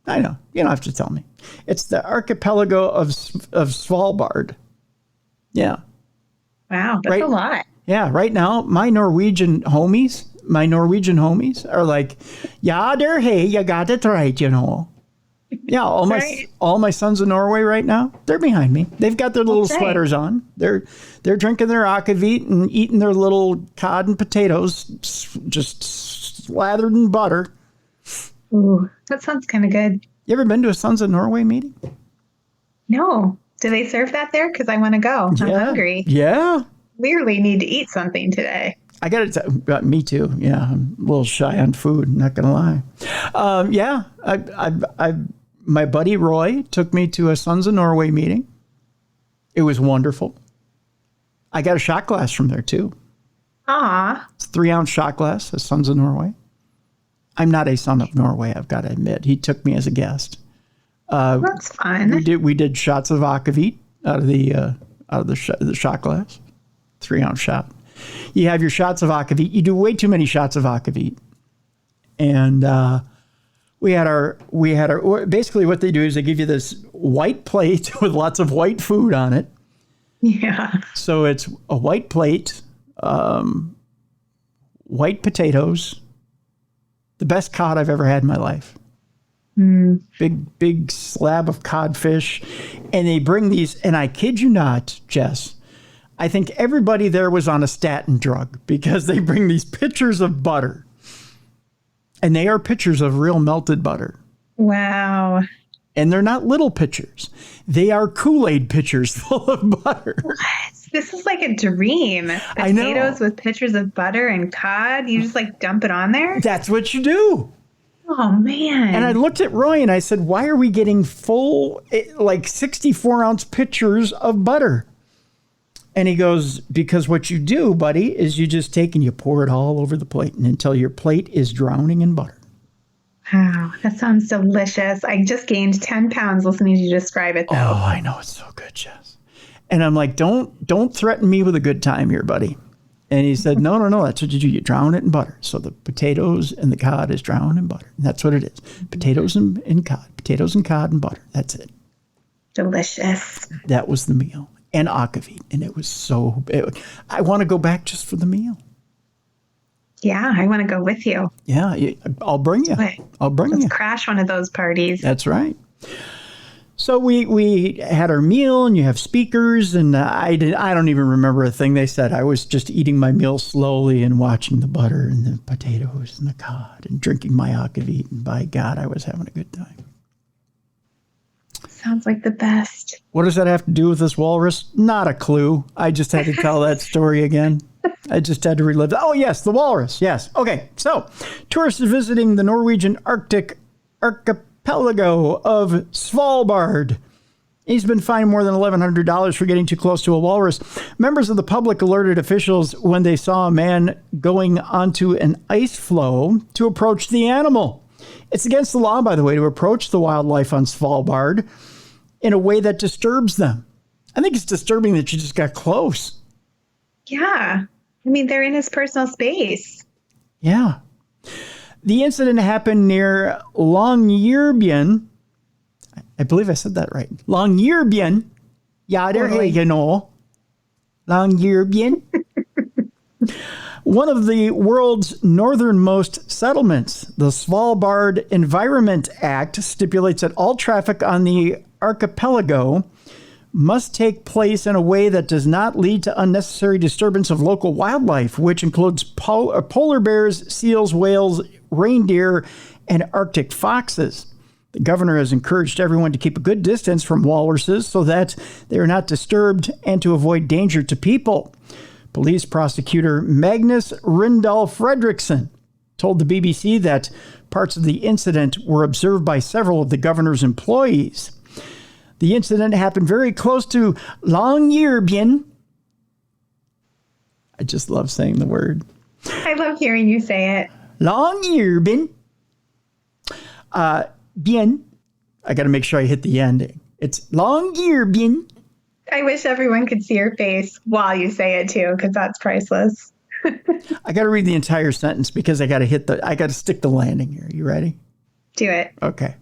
You don't have to tell me. It's the archipelago of Svalbard. Yeah.
Wow, that's
Right.
a lot.
Yeah. Right now, my Norwegian homies are like, yeah, they're hey, you got it right, you know. Yeah,
Right.
all my sons in Norway right now, they're behind me. They've got their little
That's right.
sweaters on. They're drinking their akavit and eating their little cod and potatoes, just slathered in butter.
Ooh, that sounds kind of good.
You ever been to a Sons of Norway meeting?
No. Do they serve that there? Because I want to go. I'm hungry.
Yeah.
Clearly need to eat something today.
I got to me too. Yeah, I'm a little shy on food. Not gonna lie. Yeah, my buddy Roy took me to a Sons of Norway meeting. It was wonderful. I got a shot glass from there too.
Aw.
It's a 3-ounce shot glass of Sons of Norway. I'm not a son of Norway, I've got to admit. He took me as a guest.
That's fun.
We did shots of akavit out of the shot glass. 3-ounce shot. You have your shots of akavit. You do way too many shots of akavit. And we had our basically what they do is they give you this white plate with lots of white food on it.
Yeah.
So it's a white plate, white potatoes, the best cod I've ever had in my life. Big slab of codfish. And they bring these, and I kid you not, Jess, I think everybody there was on a statin drug because they bring these pitchers of butter. And they are pitchers of real melted butter.
Wow.
And they're not little pitchers. They are Kool-Aid pitchers full of butter.
What? This is like a dream.
I know.
Potatoes with pitchers of butter and cod. You just like dump it on there?
That's what you do.
Oh, man.
And I looked at Roy and I said, why are we getting full, like 64-ounce pitchers of butter? And he goes, because what you do, buddy, is you just take and you pour it all over the plate and until your plate is drowning in butter.
Wow, that sounds delicious. I just gained 10 pounds listening to you describe it, though.
Oh, I know. It's so good, Jess. And I'm like, don't threaten me with a good time here, buddy. And he said, no, that's what you do. You drown it in butter. So the potatoes and the cod is drowned in butter. And that's what it is. Potatoes and cod. Potatoes and cod and butter. That's it.
Delicious.
That was the meal. And akavit. And it was so, I want to go back just for the meal.
Yeah, I want to go with you.
Yeah, I'll bring you. I'll bring you.
Let's crash one of those parties.
That's right. So we had our meal, and you have speakers, and I don't even remember a thing they said. I was just eating my meal slowly and watching the butter and the potatoes and the cod and drinking my akavit, and by God, I was having a good time.
Sounds like the best.
What does that have to do with this walrus? Not a clue. I just had to tell that story again. I just had to relive it. Oh, yes, the walrus. Yes. Okay. So, tourists are visiting the Norwegian Arctic archipelago of Svalbard. He's been fined more than $1,100 for getting too close to a walrus. Members of the public alerted officials when they saw a man going onto an ice floe to approach the animal. It's against the law, by the way, to approach the wildlife on Svalbard in a way that disturbs them. I think it's disturbing that you just got close.
Yeah. I mean, they're in his personal space.
Yeah. The incident happened near Longyearbyen. I believe I said that right. Longyearbyen. Ja, der är you know. Longyearbyen. One of the world's northernmost settlements. The Svalbard Environment Act stipulates that all traffic on the archipelago must take place in a way that does not lead to unnecessary disturbance of local wildlife, which includes polar bears, seals, whales, reindeer, and Arctic foxes. The governor has encouraged everyone to keep a good distance from walruses so that they are not disturbed and to avoid danger to people. Police prosecutor Magnus Rindal Fredriksson told the BBC that parts of the incident were observed by several of the governor's employees. The incident happened very close to Longyearbyen. I just love saying the word.
I love hearing you say it.
Longyearbyen. Bien. I got to make sure I hit the ending. It's Longyearbyen.
I wish everyone could see your face while you say it too, because that's priceless.
I got to read the entire sentence because I got to stick the landing here. You ready?
Do it.
Okay.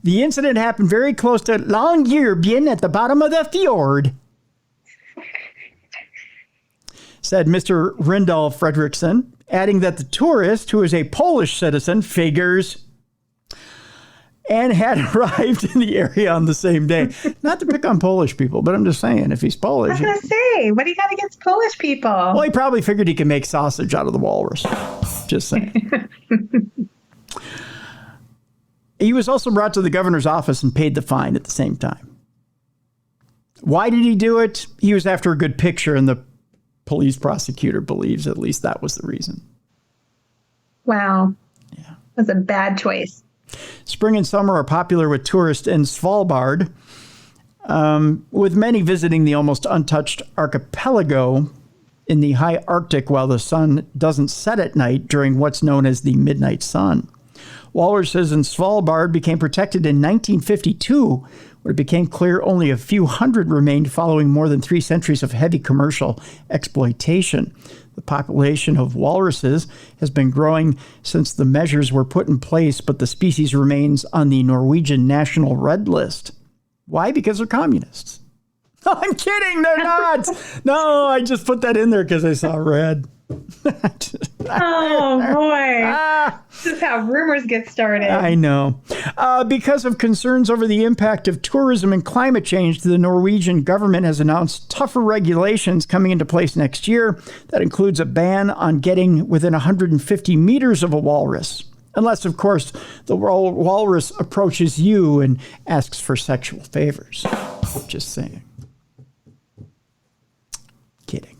The incident happened very close to Longyearbyen at the bottom of the fjord, said Mr. Rindal Fredriksson, adding that the tourist, who is a Polish citizen, figures, and had arrived in the area on the same day. Not to pick on Polish people, but I'm just saying, if he's Polish.
I was going to say, what do you got against Polish people?
Well, he probably figured he could make sausage out of the walrus. Just saying. He was also brought to the governor's office and paid the fine at the same time. Why did he do it? He was after a good picture, and the police prosecutor believes at least that was the reason.
Wow.
Yeah.
That's a bad choice.
Spring and summer are popular with tourists in Svalbard, with many visiting the almost untouched archipelago in the high Arctic while the sun doesn't set at night during what's known as the midnight sun. Walruses in Svalbard became protected in 1952, when it became clear only a few hundred remained following more than 3 centuries of heavy commercial exploitation. The population of walruses has been growing since the measures were put in place, but the species remains on the Norwegian National Red List. Why? Because they're communists. No, I'm kidding. They're not. No, I just put that in there because I saw red.
Oh, boy. This is how rumors get started.
I know. Because of concerns over the impact of tourism and climate change, the Norwegian government has announced tougher regulations coming into place next year. That includes a ban on getting within 150 meters of a walrus. Unless, of course, the walrus approaches you and asks for sexual favors. Just saying. Kidding.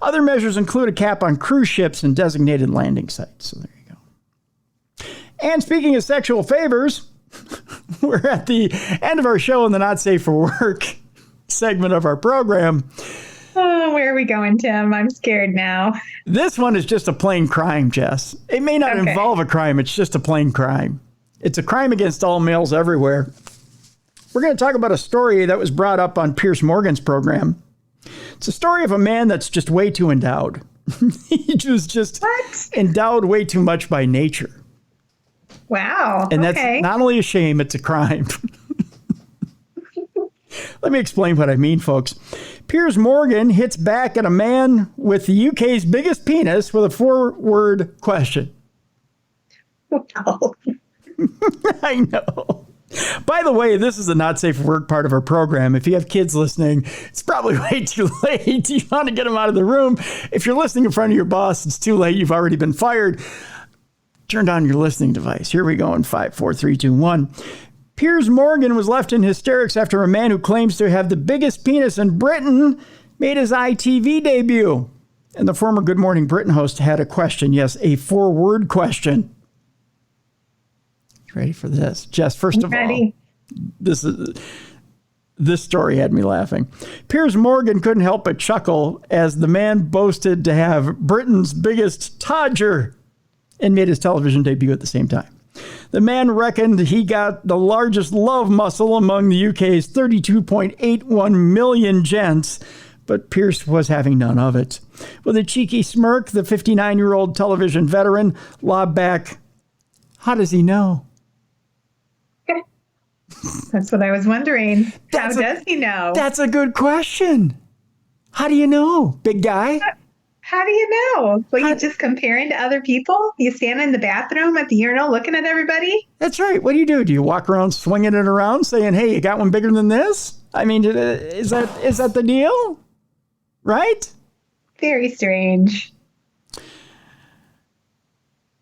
Other measures include a cap on cruise ships and designated landing sites. So there you go. And speaking of sexual favors, we're at the end of our show in the Not Safe for Work segment of our program.
Oh, where are we going, Tim? I'm scared now.
This one is just a plain crime, Jess. It may not involve a crime. It's just a plain crime. It's a crime against all males everywhere. We're going to talk about a story that was brought up on Piers Morgan's program. It's a story of a man that's just way too endowed. He was just endowed way too much by nature.
Wow.
And that's not only a shame, it's a crime. Let me explain what I mean, folks. Piers Morgan hits back at a man with the UK's biggest penis with a 4-word question.
Wow.
I know. By the way, this is the Not Safe for Work part of our program. If you have kids listening, it's probably way too late. You want to get them out of the room. If you're listening in front of your boss, it's too late. You've already been fired. Turn down your listening device. Here we go in 5, 4, 3, 2, 1. Piers Morgan was left in hysterics after a man who claims to have the biggest penis in Britain made his ITV debut. And the former Good Morning Britain host had a question. Yes, a 4-word question. Ready for this? Jess, first of all, this story had me laughing. Piers Morgan couldn't help but chuckle as the man boasted to have Britain's biggest todger and made his television debut at the same time. The man reckoned he got the largest love muscle among the UK's 32.81 million gents, but Piers was having none of it. With a cheeky smirk, the 59-year-old television veteran lobbed back, "How does he know?"
That's what I was wondering. How does he know?
That's a good question. How do you know, big guy?
How do you know? Well, you just comparing to other people? You stand in the bathroom at the urinal looking at everybody?
That's right. What do? Do you walk around swinging it around saying, "Hey, you got one bigger than this"? I mean, is that the deal? Right?
Very strange.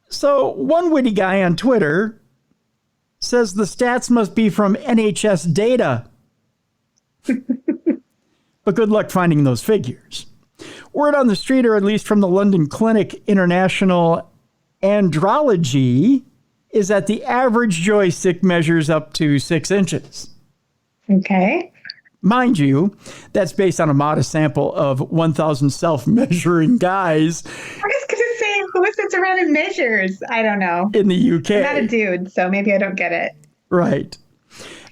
So one witty guy on Twitter says the stats must be from NHS data. But good luck finding those figures. Word on the street, or at least from the London Clinic International Andrology, is that the average joystick measures up to 6 inches.
Okay.
Mind you, that's based on a modest sample of 1,000 self-measuring guys.
I was going to say, who sits around and measures? I don't know.
In the UK.
I'm not a dude, so maybe I don't get it.
Right.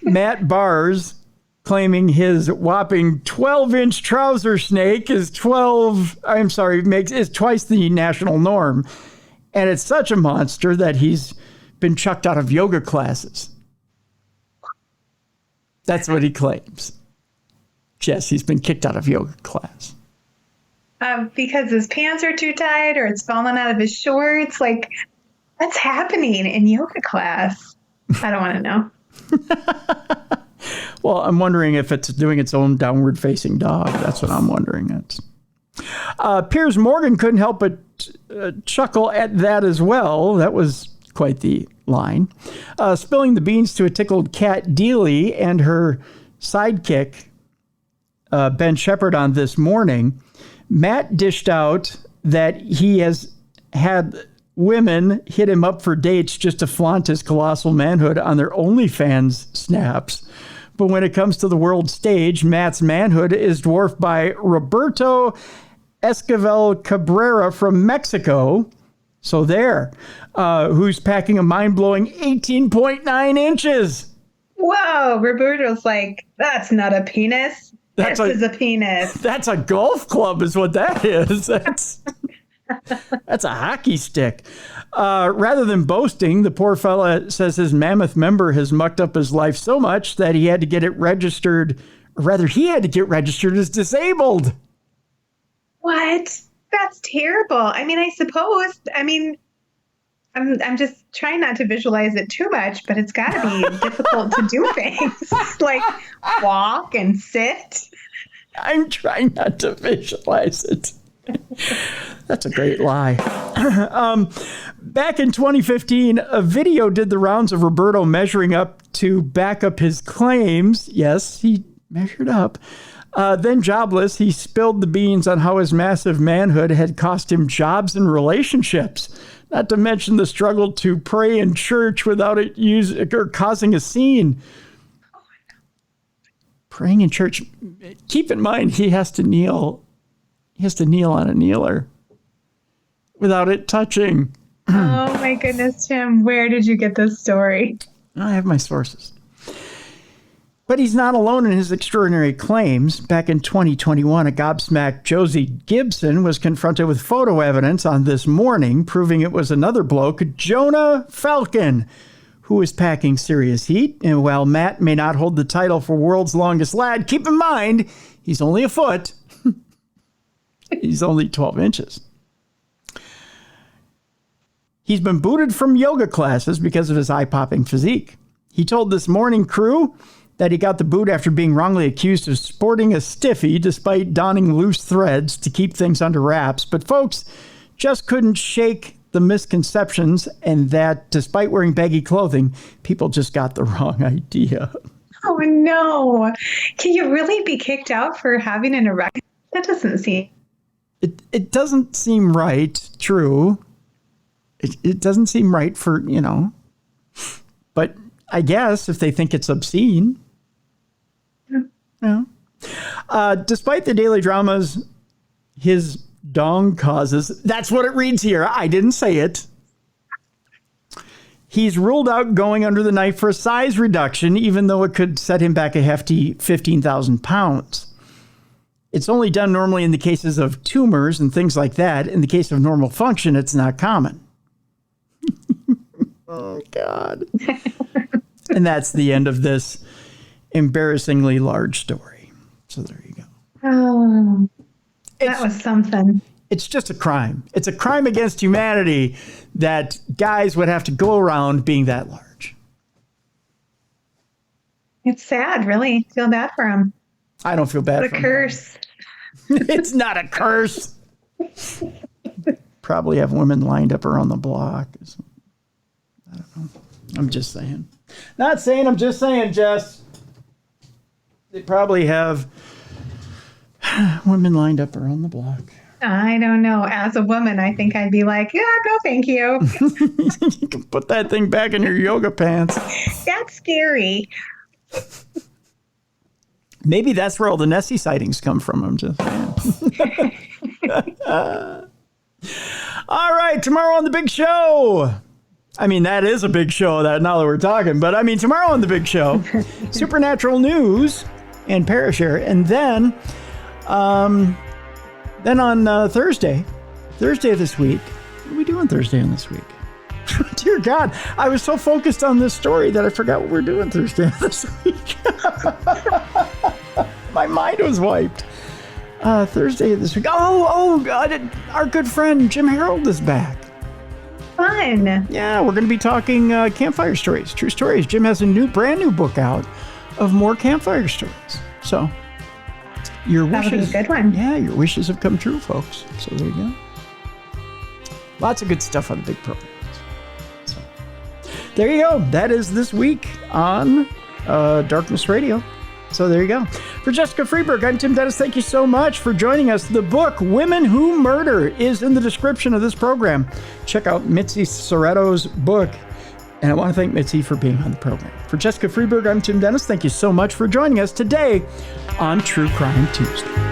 Matt Bars claiming his whopping 12-inch trouser snake is twice the national norm. And it's such a monster that he's been chucked out of yoga classes. That's what he claims. Jess, he's been kicked out of yoga class.
Because his pants are too tight or it's fallen out of his shorts. Like, what's happening in yoga class? I don't want to know.
Well, I'm wondering if it's doing its own downward facing dog. That's what I'm wondering. Piers Morgan couldn't help but chuckle at that as well. That was quite the line. Spilling the beans to a tickled Kat Deely and her sidekick, Ben Shepherd, on This Morning. Matt dished out that he has had women hit him up for dates just to flaunt his colossal manhood on their OnlyFans snaps. But when it comes to the world stage, Matt's manhood is dwarfed by Roberto Esquivel Cabrera from Mexico. So there, who's packing a mind-blowing 18.9 inches.
Whoa, Roberto's like, that's not a penis. This is a penis.
That's a golf club is what that is. That's a hockey stick. Rather than boasting, the poor fella says his mammoth member has mucked up his life so much that he had to get it registered, or rather he had to get registered as disabled.
What? That's terrible. I mean, I'm just trying not to visualize it too much, but it's got to be difficult to do things like walk and sit.
I'm trying not to visualize it. That's a great lie. Back in 2015, a video did the rounds of Roberto measuring up to back up his claims. Yes, he measured up. Then jobless, he spilled the beans on how his massive manhood had cost him jobs and relationships. Not to mention the struggle to pray in church without it causing a scene. Praying in church. Keep in mind, he has to kneel. He has to kneel on a kneeler without it touching.
Oh my goodness, Tim. Where did you get this story?
I have my sources. But he's not alone in his extraordinary claims. Back in 2021, a gobsmacked Josie Gibson was confronted with photo evidence on This Morning, proving it was another bloke, Jonah Falcon, who was packing serious heat. And while Matt may not hold the title for world's longest lad, keep in mind, he's only a foot. He's only 12 inches. He's been booted from yoga classes because of his eye-popping physique. He told This Morning crew that he got the boot after being wrongly accused of sporting a stiffy despite donning loose threads to keep things under wraps. But folks just couldn't shake the misconceptions and that despite wearing baggy clothing, people just got the wrong idea.
Oh, no. Can you really be kicked out for having an erection? That doesn't seem...
It doesn't seem right, true. It doesn't seem right for, but I guess if they think it's obscene. Yeah. Despite the daily dramas his dong causes, that's what it reads here. I didn't say it. He's ruled out going under the knife for a size reduction, even though it could set him back a hefty 15,000 pounds. It's only done normally in the cases of tumors and things like that. In the case of normal function, it's not common. Oh, God. And that's the end of this embarrassingly large story. So there you go.
Oh, that was something.
It's just a crime. It's a crime against humanity that guys would have to go around being that large.
It's sad, really. Feel bad for him.
I don't feel bad
for him. What a curse.
It's not a curse. Probably have women lined up around the block. I don't know. I'm just saying. Not saying, I'm just saying, Jess. They probably have women lined up around the block.
I don't know. As a woman, I think I'd be like, yeah, no, thank you.
You can put that thing back in your yoga pants.
That's scary.
Maybe that's where all the Nessie sightings come from. I'm just saying. All right, tomorrow on the big show. I mean, that is a big show now that we're talking. But I mean, tomorrow on the big show, supernatural news and Parashare. And then on Thursday of this week, what are we doing Thursday on this week? Dear God, I was so focused on this story that I forgot what we're doing Thursday of this week. My mind was wiped. Thursday of this week. Oh, God, our good friend Jim Harold is back.
Fun.
Yeah, we're going to be talking campfire stories, true stories. Jim has a brand new book out of more campfire stories. So your wishes.
That'll be a good one.
Yeah, your wishes have come true, folks. So there you go. Lots of good stuff on the big program. So there you go. That is this week on Darkness Radio. So there you go. For Jessica Freeburg, I'm Tim Dennis. Thank you so much for joining us. The book, Women Who Murder, is in the description of this program. Check out Mitzi Sereto's book. And I want to thank Mitzi for being on the program. For Jessica Freeburg, I'm Tim Dennis. Thank you so much for joining us today on True Crime Tuesday.